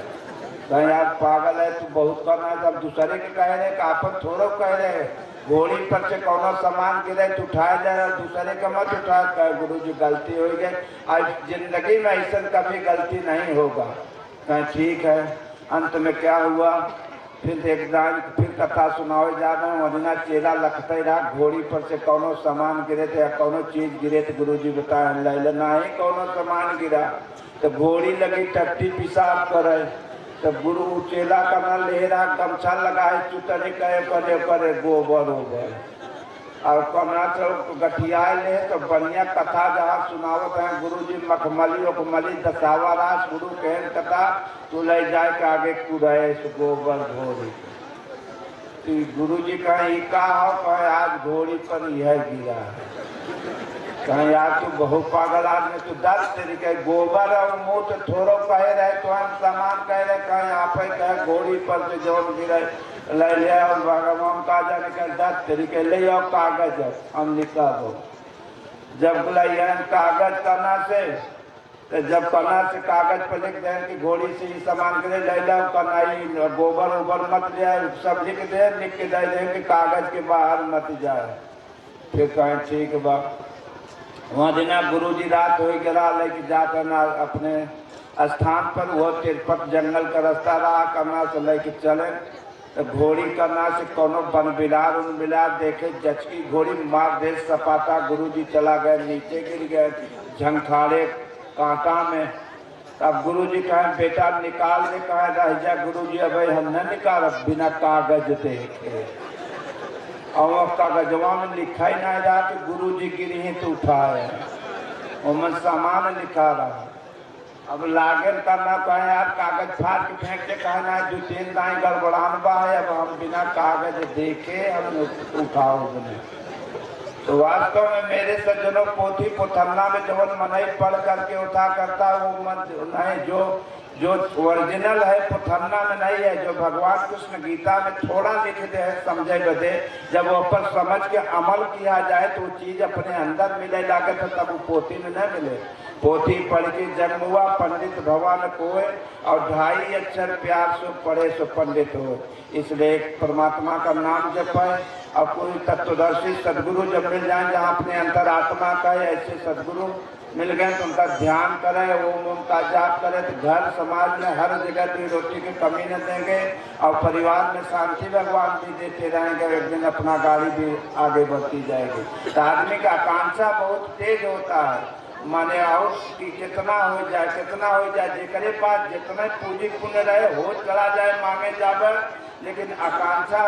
कहे यार पागल है तू बहुत करना है। जब दूसरे के कह रहे आप थोड़ो कह रहे घोड़ी पर से कोनो सामान गिरे तो उठाए जाए और दूसरे का मत उठाए, कहे गुरु जी गलती हो गई, आज जिंदगी में ऐसा कभी गलती नहीं होगा। कहे ठीक है। अंत में क्या हुआ फिर एक दान फिर कथा सुनावे जा रहे हैं वरना चेला लखते रहा घोड़ी पर से कोनो सामान गिरे थे या कोनो चीज गिरे तो गुरु जी बताए ले नहीं कोनो सामान गिरा तो घोड़ी लगी टट्टी पेशाब करे तो गुरु चेला करना ले रहा गमछा लगाए चुतरे कहे करे करे गोबर ओबर और कमरा से गठिया ले तो बढ़िया कथा जहाँ सुनावत है गुरु जी मखमली उखमली दसावा रहा गुरु कहन कथा तू ले जाए के आगे कुदाए गोबर घोड़ी तो गुरु जी कहे का हो कहे आज घोड़ी पर यह गिरा है, कहे यार तू बहुत पागल आदमी तू 10 तरीके गोबर और मुँह तो थोड़ो कहे रहे तो हम सामान कह रहे कहे आप कहे घोड़ी पर से जोड़ गिरे ले लिया और भगवान का जाने का 10 तरीके ले आओ कागज हम लिखा दो। जब बोला कागज करना से तो जब करना से कागज पर लिख दें कि घोड़ी से ही सामान के ले लो कनाई गोबर ओबर मत जाए सब लिख दे लिख के दे दें कि कागज के बाहर मत जाए। फिर कहें ठीक बा वहाँ दिना गुरु जी रात हो गया लेके जाकर ना अपने स्थान पर वो तिरपत जंगल का रास्ता रहा करना से लेके चले तो घोड़ी करना से कोनो बन बिलार उन बिलार देखे जचकी घोड़ी मार दे सपाटा गुरु जी चला गए नीचे गिर गए झंखाड़े कांटा में। तब गुरु जी कहे बेटा निकाल दे कहे रह जा गुरु जी अब हम न निकाल बिना कागज देखे और कागजवा में लिखा ही ना रहा कि गुरु जी गिरी ही तो उठाए और मैं सामान लिखा रहा। अब लागन करना कहे यार कागज फाड़ के फेंक के कहना है 2-3 दाएं गड़बड़ान बा है अब हम बिना कागज देखे हम उठाओ बने। तो वास्तव में मेरे सज्जनों पोथी पोथन्ना में जो मनई पढ़ करके उठा करता वो मन नहीं जो ओरिजिनल है पोथन्ना में नहीं है, जो भगवान कृष्ण गीता में थोड़ा लिख दे है समझे बदे जब वो पर समझ के अमल किया जाए तो वो चीज़ अपने अंदर मिले लागे तो तब वो पोथी में न मिले। पोथी पढ़ के जन्म हुआ, पंडित भवन कोय, और 2.5 अक्षर प्यार सो पढ़े सो पंडित हो। इसलिए परमात्मा का नाम जपे, और कोई तत्वदर्शी सदगुरु जब मिल जाए जहाँ अपने अंतरात्मा का ऐसे सदगुरु मिल गए तो उनका ध्यान करे, ओम का जाप करे, तो घर समाज में हर जगह 2 रोटी की कमी न देंगे, और परिवार में शांति भगवान भी देते रहेंगे। एक दिन अपना गाड़ी भी आगे बढ़ती जाएगी। तो आदमी का आकांक्षा बहुत तेज होता है, माने और कि कितना हो जाए, कितना हो जाए, जेकरे पास जितना पूंजी पुण्य रहे हो चला जाए, मांगे जावे, लेकिन आकांक्षा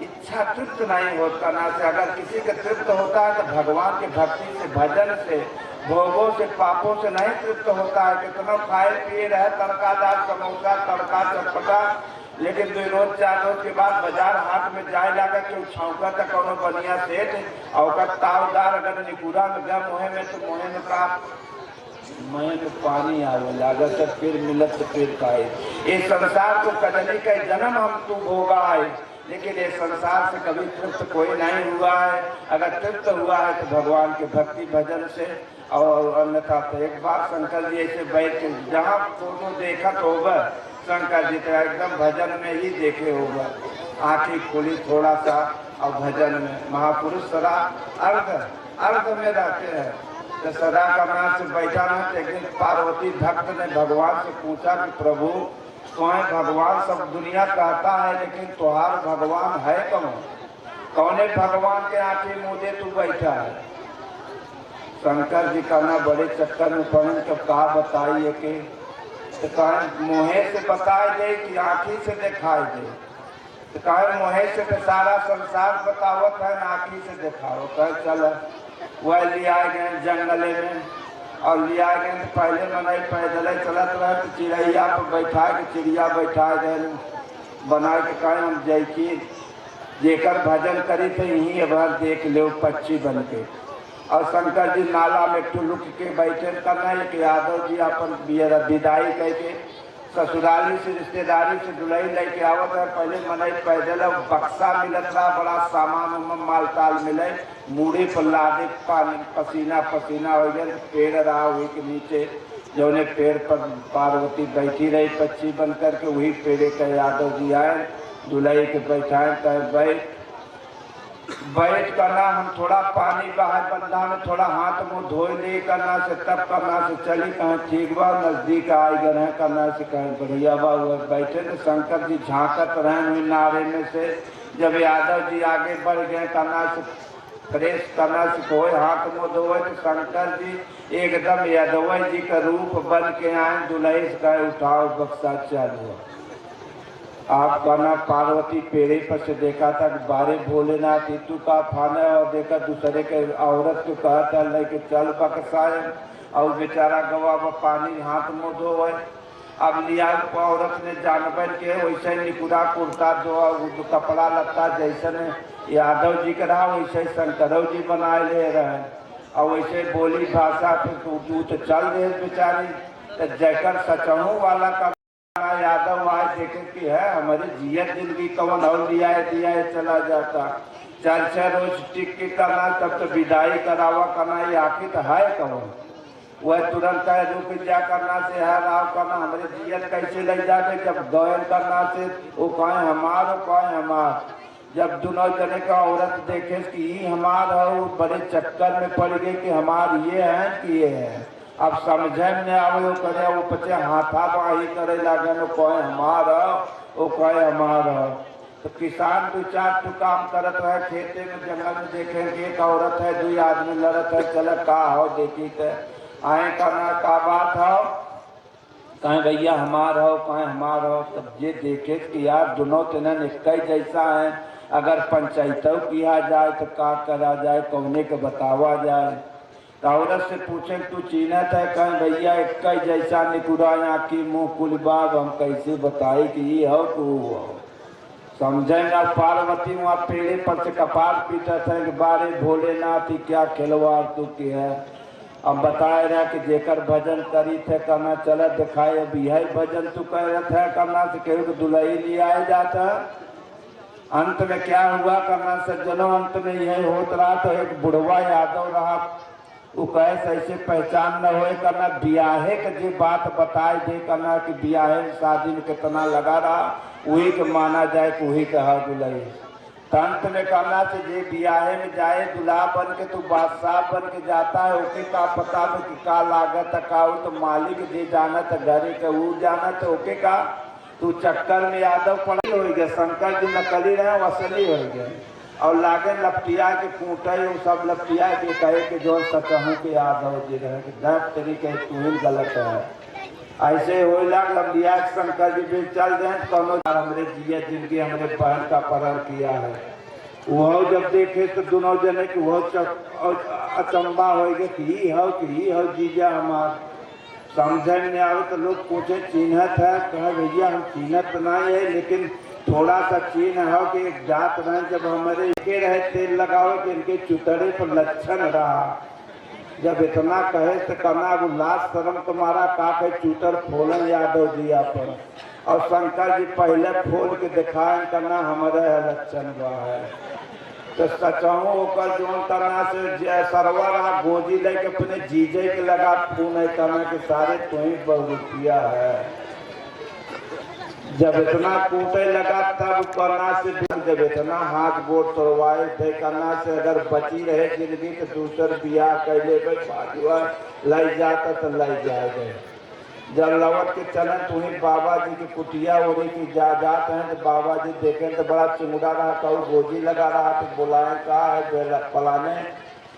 इच्छा तृप्त नहीं होता ना से। अगर किसी का तृप्त होता है तो भगवान की भक्ति से, भजन से, भोगों से, पापों से नहीं तृप्त होता है। कितना खाए पिए रहे, तड़कादार समोसा, तड़का चटपटा, लेकिन 2 रोज 4 रोज के बाद बाजार हाट में जाए लगा कि छौका तक कोनो बढ़िया सेठ और तावदार अगर निकुरा में गम मोहे में तो मोहे में का मैं तो पानी आवे लागत है, फिर मिलत तो फिर खाए। इस संसार को कजनी का जन्म हम तू भोगा है, लेकिन ये संसार से कभी तृप्त कोई नहीं हुआ है। अगर तृप्त हुआ है तो भगवान के भक्ति भजन से, और अन्यथा तो एक बार शंकर जी ऐसे बैठ के जहाँ फोटो देखा तो होगा शंकर जी तो एकदम भजन में ही देखे होगा, आँखें खुली थोड़ा सा, और भजन में महापुरुष सदा अर्ध में रहते हैं। तो सदा कमरा से बैठा रहा, एक दिन पार्वती भक्त ने भगवान से पूछा कि प्रभु तुम्हें भगवान सब दुनिया कहता है, लेकिन तुम्हार भगवान है कौन? कौने भगवान के आंखें मुझे तू बैठा है? शंकर जी कहना बड़े चक्कर में पड़े, तो कहा बताइए कि तो कहे मुँहे से बताए दे कि आँखी से दिखाई दे। तो कहे मुँहे से तो सारा संसार बतावत है, आँखी से दिखाओ। कहे चल वह लिया गए जंगले में, और लिया गए तो पहले मनाई पैदल चलत रहे, तो चिड़ैया पर बैठा के चिड़िया बैठा गए बना के कहे हम जैकी जेकर भजन करी थे यहीं अबर देख लो पक्षी बन के। और शंकर जी नाला में टुलुक के बैठे करना एक यादव जी अपन विदाई कह के ससुराली से रिश्तेदारी से दुलई लेके आवत है। पहले मनाई पैदल बक्सा मिलत रहा, बड़ा सामान माल ताल मिले, मूड़ी पर लादे पानी पसीना पसीना हो गया। पेड़ रहा हुई के नीचे जौने पेड़ पर पार्वती बैठी रही पक्षी बन करके, वही पेड़ के यादव जी आए दुलई के बैठाए। कहे बैठ करना हम थोड़ा पानी बाहर बंधा में थोड़ा हाथ मुँह धोई ले करना से, तब करना से चली कहें ठीक बा नजदीक आई गए करना से कहें बढ़िया बा। बैठे तो शंकर जी झांकत रहे नारे में से। जब यादव जी आगे बढ़ गए करना से फ्रेश करना से कोई हाथ मुँह धोए, तो शंकर जी एकदम यादव जी का रूप बन के आए। दुल्हे से कहे उठाओ बक्सा चालू। आप कहना पार्वती पेड़े पर से देखा था कि बारे भोलेनाथ तू का फाना, और देखा दूसरे के औरत को कहता लेके चल बक्साए, और बेचारा गवा पानी हाथ मुँह धोए। अब लिया औरत ने जानवर के वैसे निकुरा कुर्ता दो कपड़ा लत्ता जैसे यादव जी का रहा वैसे शंकरव जी बनाए ले रहे, और वैसे बोली भाषा फिर तू तो चल रहे बेचारी। तो जयकर सचहू वाला का यादव आज देखे कि है हमारी जियत जिंदगी कौन और लिया चला जाता। 4-4 रोज टिक के करना, तब तो विदाई करावा करना, ये आखिर तो है कौन? वह तुरंत कहे रुक जा करना से है राव करना, हमारे जियत कैसे लग जाते। जब गौर करना से वो कहें हमार वो कहें हमार। जब दोनों जने का औरत देखे कि ये हमार है, वो बड़े चक्कर में पड़ गए कि हमार ये है कि ये है। अब समझे में आवे वो करे, वो पचे हाथा बाही करे लगे, वो कहे हमारा वो कहे हमारा। तो किसान 2-4 टू काम करत है खेते में, जंगल में देखे कि एक औरत है 2 आदमी लड़त है, चल का हो देखी तो आए करना का बात हो, कहें भैया हमार हो कहें हमार हो। तब ये देखे कि यार दोनों तेना निकई जैसा है, अगर पंचायतों किया जाए तो का करा जाए, कौने के बतावा जाए। औरत से पूछे तू चीनत है, कहें भैया एक जैसा निकुरा आँखी मुँह कुल बाग, हम कैसे बताए कि ये हो तू हो। समझे ना पार्वती वहाँ पेड़े पर से कपाल पीटत है कि बारे भोलेनाथ ही क्या खिलवाड़ तू की है। अब बताए रहा कि जेकर भजन करी थे करना चला दिखाए, अब यही भजन तू कह रहे थे करना से केहू को दुल्ही ले आया जाता। अंत में क्या हुआ करना से जनो, अंत में यही होत रहा। तो एक बुढ़वा यादव रहा वो कैसे ऐसे पहचान न होए करना बियाहे के जे बात बताए दे करना कि बियाहे शादी में कितना लगा रहा वही के माना जाए कि वही के हर दुलही तंत में करना से जे बियाहे में जाए दुल्हा बन के तो बादशाह बन के जाता है ओके का पता में कि का लागत का हो तो मालिक जे जाना तो घरे के वो जाना तो ओके का तू चक्कर में यादव पड़ी हो गया शंकर जी नकली रहे असली हो गए और लागे लपटिया के कूटे वो सब लपटिया के कहे कि जो सचहूँ के यादव जी रहे कि दस तरीके तू ही गलत है ऐसे हो लाग लपटिया शंकर जी भी चल जाए तो हमारे जिया जिनकी हमारे बहन का परण किया है वो जब देखे तो दोनों जने कि वो अचंबा हो गए कि हो जीजा हमार समझ में आवे तो लोग पूछे चिन्हत है कहे भैया हम चिन्हत नहीं है लेकिन थोड़ा सा चिन्ह है कि एक जात रहे जब हमारे के रहे तेल लगाओ कि इनके चुतरे पर लक्षण रहा जब इतना कहे तो करना वो लाश शर्म तुम्हारा का कहे चूतर फोलन यादव जी पर और शंकर जी पहले फोल के दिखाए करना हमारे लक्षण हुआ है तो सचाऊ होकर जो करना से सरवर आ गोजी लेके अपने जीजे के लगा फोन करना के सारे तुम्हें बहुरुपिया है जब इतना कूटे लगा तब करना से जब इतना हाथ गोड़ तोड़वाए थे करना से अगर बची रहे जिंदगी तो दूसर बियाह कैले बाजुआ लाई जाता तो लाई जाए जब लौट के चले तो ही बाबा जी की कुटिया उड़ी की जाते हैं तो बाबा जी देखें तो बड़ा चिमुड़ा रहा था गोजी लगा रहा तो बुलाए कहा है पलाने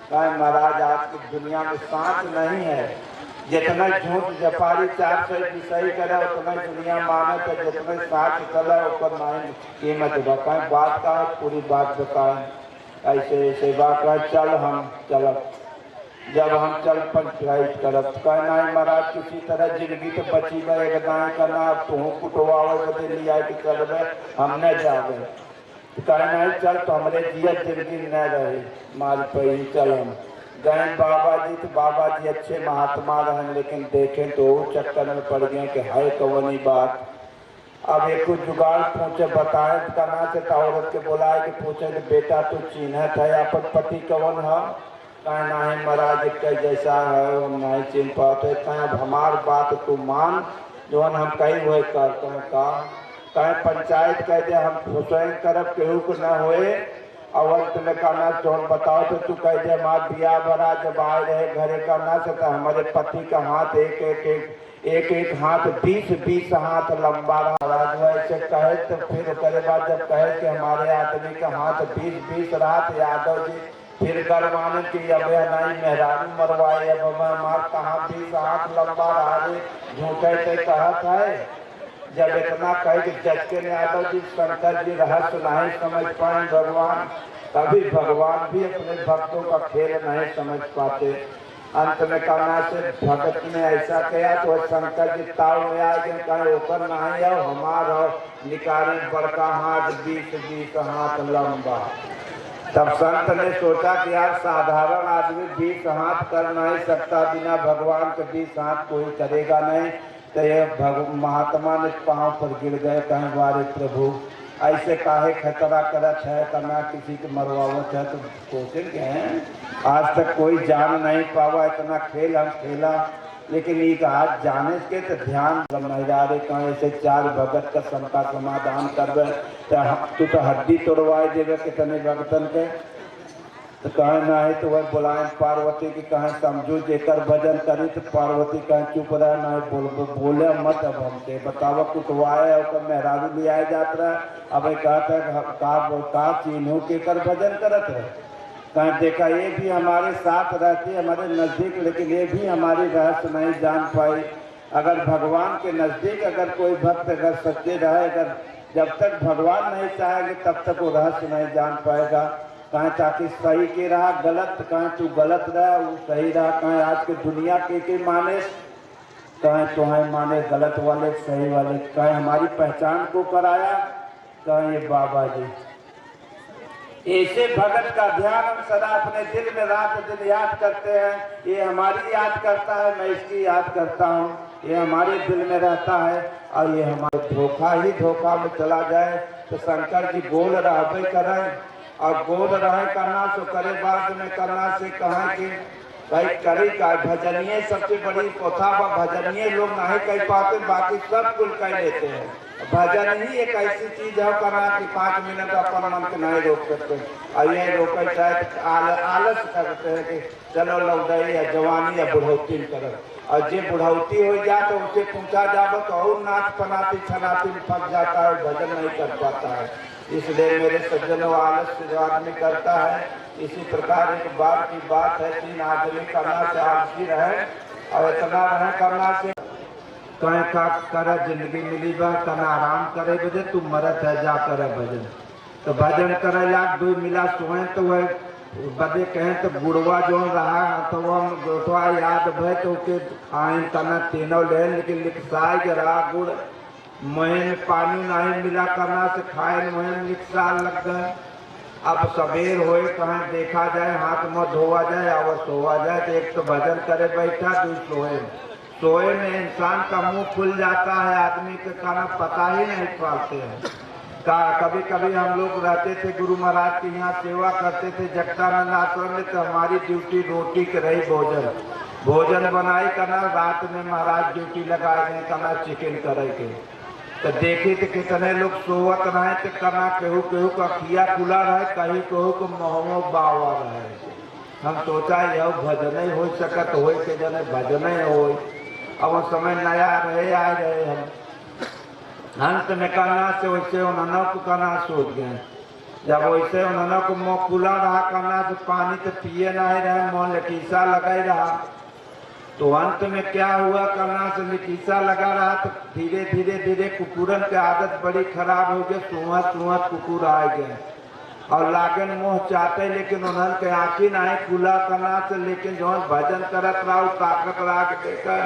कहा महाराज आज की दुनिया में सांस नहीं है जितना झूठ जपारी 400 की सही करे उतना दुनिया माने तो जितना साथ चला ऊपर नहीं कीमत बताए बात का पूरी बात बताए ऐसे ऐसे बात का चल हम चल जब हम चल पंचायत करब कहना है महाराज किसी तरह जिंदगी तो बची गए दाएं करना तू कुटवावे बदे लिया कि चल गए हमने जावे कहना है चल तो हमारे जिया जिंदगी न रहे माल पे ही चल हम गए बाबा जी तो बाबा जी अच्छे महात्मा रहे लेकिन देखें तो चक्कर में पड़ गए कि है कवनी बात अब एक जुगाड़ पूछे बताए करना से तो औरत के बुलाए कि पूछे कि बेटा तू चिन्हत है अपन पति कवन है कहे ना है महाराज के जैसा है हम नहीं चिन्ह पाते कहें अब हमार बात तू मान जो हम कहीं हुए करते हैं कहे पंचायत कह दे हम खुशैन करब केहू को न होए और तुम्हें कहना चोन बताओ तो तू कह दे हमार बिया भरा जब आए रहे घरे करना से तो हमारे पति का हाथ एक हाथ 20 हाथ लंबा रहा ऐसे कहे तो फिर उसके बाद जब कहे कि हमारे आदमी का हाथ 20 रात यादव जी फिर गरमाने की अब नहीं मेहरानी मरवाए अब हमार कहाँ 20 हाथ लंबा रहा झूठे से कहत है जब इतना कहे कि जज ने यादव जी शंकर जी रहस्य नहीं समझ पाए भगवान तभी भगवान भी अपने भक्तों का खेल नहीं समझ पाते अंत में कहना से भगत ने ऐसा किया तो शंकर जी ताव में आ गए कहे ऊपर नहीं आओ हमारा निकाले बड़का हाथ 20 हाथ लंबा तब संत ने सोचा कि यार साधारण आदमी 20 हाथ कर नहीं सकता बिना भगवान के 20 हाथ कोई करेगा नहीं तो ये महात्मा ने पांव पर गिर गए कहें वारे प्रभु ऐसे काहे खतरा करत है करना किसी के मरवावत है तो सोचेंगे हैं आज तक कोई जान नहीं पावा इतना खेल हम खेला लेकिन एक आज जाने के तो ध्यान रहे कहें ऐसे 4 भगत का शंका समाधान कर तू तो हड्डी तोड़वाए देवे कितने भगतन के तो कहे ना है तो वह बुलाए पार्वती की कहे समझू जेकर भजन करी तो पार्वती कहे चुप रहे ना बोले मत अब हमसे बतावा कुटवाए और मेहरारू ले आए जात रहा अब कहता का चिन्हों के कर भजन करत है कहीं देखा ये भी हमारे साथ रहती हमारे नज़दीक लेकिन ये भी हमारी रहस्य नहीं जान पाई अगर भगवान के नज़दीक अगर कोई भक्त अगर सच्चे रहे अगर जब तक भगवान नहीं चाहेंगे तब तक वो रहस्य नहीं जान पाएगा कहीं ताकि सही के रहा गलत कहीं तू गलत रहा वो सही रहा कहीं आज के दुनिया के माने कहीं तुम्हें माने गलत वाले सही वाले कहीं हमारी पहचान को कराया कहीं ये बाबा जी ऐसे भगत का ध्यान हम सदा अपने दिल में रात दिन याद करते हैं ये हमारी याद करता है मैं इसकी याद करता हूँ ये हमारे दिल में रहता है और ये हमारे धोखा ही धोखा में चला जाए तो शंकर जी बोल रहे करें और बोल रहे करना तो करे बाद में करना से कहा कि भाई करी का भजनिए सबसे बड़ी पोथा व भजनिए लोग नहीं कह पाते, बाकी सब कुल कह लेते हैं। भजन ही एक ऐसी चीज है करा कि 5 मिनट अपन मन के नहीं रोक सकते। और ये रोके शायद आलस करते हैं कि चलो लौटाई या जवानी या बुढ़ौती करो, और जे बुढ़ौती हो जाए तो उसे पूछा जाए तो और नाच पनाती छनाती में फंस जाता है, भजन नहीं कर पाता है। इसलिए मेरे सज्जनों, आलस से जो आदमी करता है, इसी प्रकार एक बार की बात है, 3 आदमी करना से आलसी रहे और इतना रहे करना से कहीं का कर जिंदगी मिली बा तना आराम करे बजे तू मरत है जा करे भजन। तो भजन करे लाख 2 मिला सोए तो वह बदे कहें तो बुढ़वा जो रहा तो वह गोठवा याद भय तो के आइन तना तीनों ले, लेकिन लिखसाई के रहा गुड़ मोहन पानी नहीं मिला करना से खाए मोहन लिखसाल लग गए। अब सवेर होए कहीं देखा जाए, हाथ मुँह धोआ जाए और सोआ जाए, तो एक तो भजन करे बैठा, दूसरे सोए में इंसान का मुंह खुल जाता है, आदमी के खाना पता ही नहीं पाते हैं। कभी कभी हम लोग रहते थे गुरु महाराज के यहाँ सेवा करते थे जगदानंद आश्रम में, तो हमारी ड्यूटी रोटी के रही भोजन बनाई करना, रात में महाराज ड्यूटी लगाए गए करना चिकन करे के। तो देखे तो कितने लोग सोवत रहे तो करना केहू केहू का खिया खुला रहे, कहीं केहू को मोहमो बावा रहे। हम सोचा यह भजन ही हो सकत हो के जने भजन ही हो। अब वो समय नया रहे आ रहे हम अंत में करना से वैसे उन्होंने को करना सोच गए। जब वैसे उन्होंने को मुँह खुला रहा करना से पानी तो पिए नहीं रहे, मुँह लकीसा लगाई रहा। तो अंत में क्या हुआ करना से लकीसा लगा रहा तो धीरे धीरे धीरे कुकुरन की आदत बड़ी खराब हो गई, सुहत कुकुर आ गए और लागन मुँह चाहते, लेकिन उन्होंने के आँखी नहीं खुला करना से, लेकिन जो भजन करत रहा ताकत रहा के देखा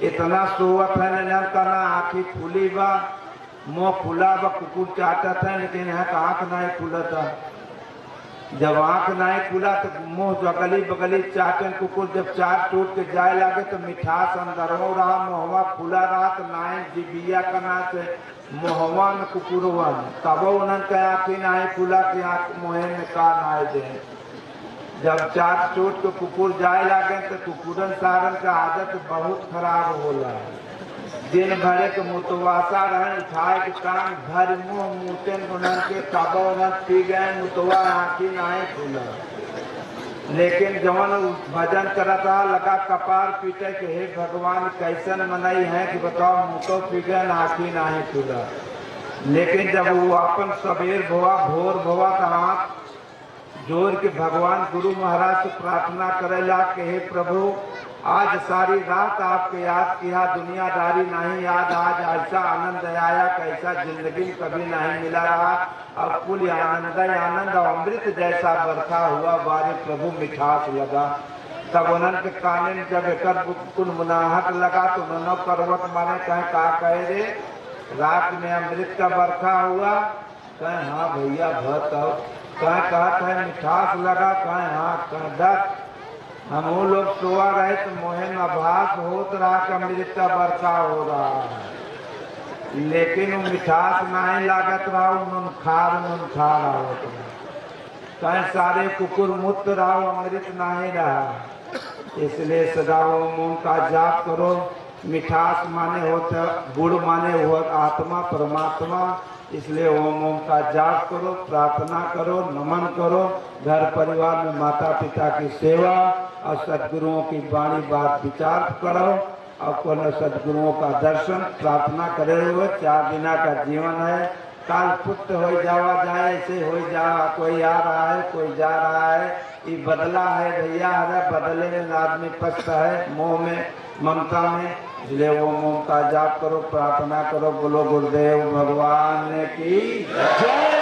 इतना सोवत है न करना आँखी खुली बा, मुँह खुला बा, कुकुर चाहता था, लेकिन यहाँ आँख नहीं खुला था। जब आँख नहीं खुला तो मुँह अगली बगली चाटन कुकुर जब चाट टूट के जाए लगे तो मिठास अंदर हो रहा, मुहवा खुला रहा तो नाइन जिबिया करना से मुहवा में कुकुरवा में तब उन्होंने कहा आँखी नहीं खुला कि आँख मुँह में का नाय दे। जब चाट टूट के कुकुर जाए लगे तो कुकुरन सारन का आदत बहुत खराब होला है। दिन भरे के मुतवासा रहे, उठाए के कान भर मुँह मुँहन उन्हन के तब उन्हन पी गए, मुतवा आँखी नहीं खुला। लेकिन जवन भजन करता लगा कपार पीटे के हे भगवान कैसन मनाई है कि बताओ मुँह पी गए आँखी नहीं खुला। लेकिन जब वो अपन सवेर भोआ भोर भोआ तो हाथ जोर के भगवान गुरु महाराज से प्रार्थना करेला कि हे प्रभु आज सारी रात आपके याद किया, दुनियादारी नहीं याद, आज ऐसा आनंद आया कैसा जिंदगी में कभी नहीं मिला रहा। अब कुल आनंद आनंद अमृत जैसा बरखा हुआ, बारे प्रभु मिठास लगा। तब उन्होंने के काने में जब एक कुल मुनाहट लगा तो उन्होंने करवट माने कहे का कहे रे रात में अमृत का बरखा हुआ, कहे हाँ भैया भत कहे कहत है मिठास लगा, कहे हाँ कहे दस हम वो लोग सोआ रहे तो मोहन आभास होत रहा कि अमृत का बरखा हो रहा है, लेकिन वो मिठास नहीं लागत रहा, उन्होंने खा रहा होता है। कहीं सारे कुकुर मुक्त रहा, अमृत नहीं रहा। इसलिए सदा ओम का जाप करो। मिठास माने होता गुड़ माने हुआ आत्मा परमात्मा, इसलिए ओम का जाप करो, प्रार्थना करो, नमन करो। घर परिवार में माता पिता की सेवा और सदगुरुओं की वाणी बात विचार करो और कोनो सदगुरुओं का दर्शन प्रार्थना करे हुए 4 दिन का जीवन है। काल पुत्र हो जावा जाए ऐसे हो जा, कोई आ रहा है कोई जा रहा है, ये बदला है भैया, अरे बदले में आदमी पछता है मोह में ममता में। इसलिए वो मोम का जाप करो, प्रार्थना करो। बोलो गुरुदेव भगवान की जय।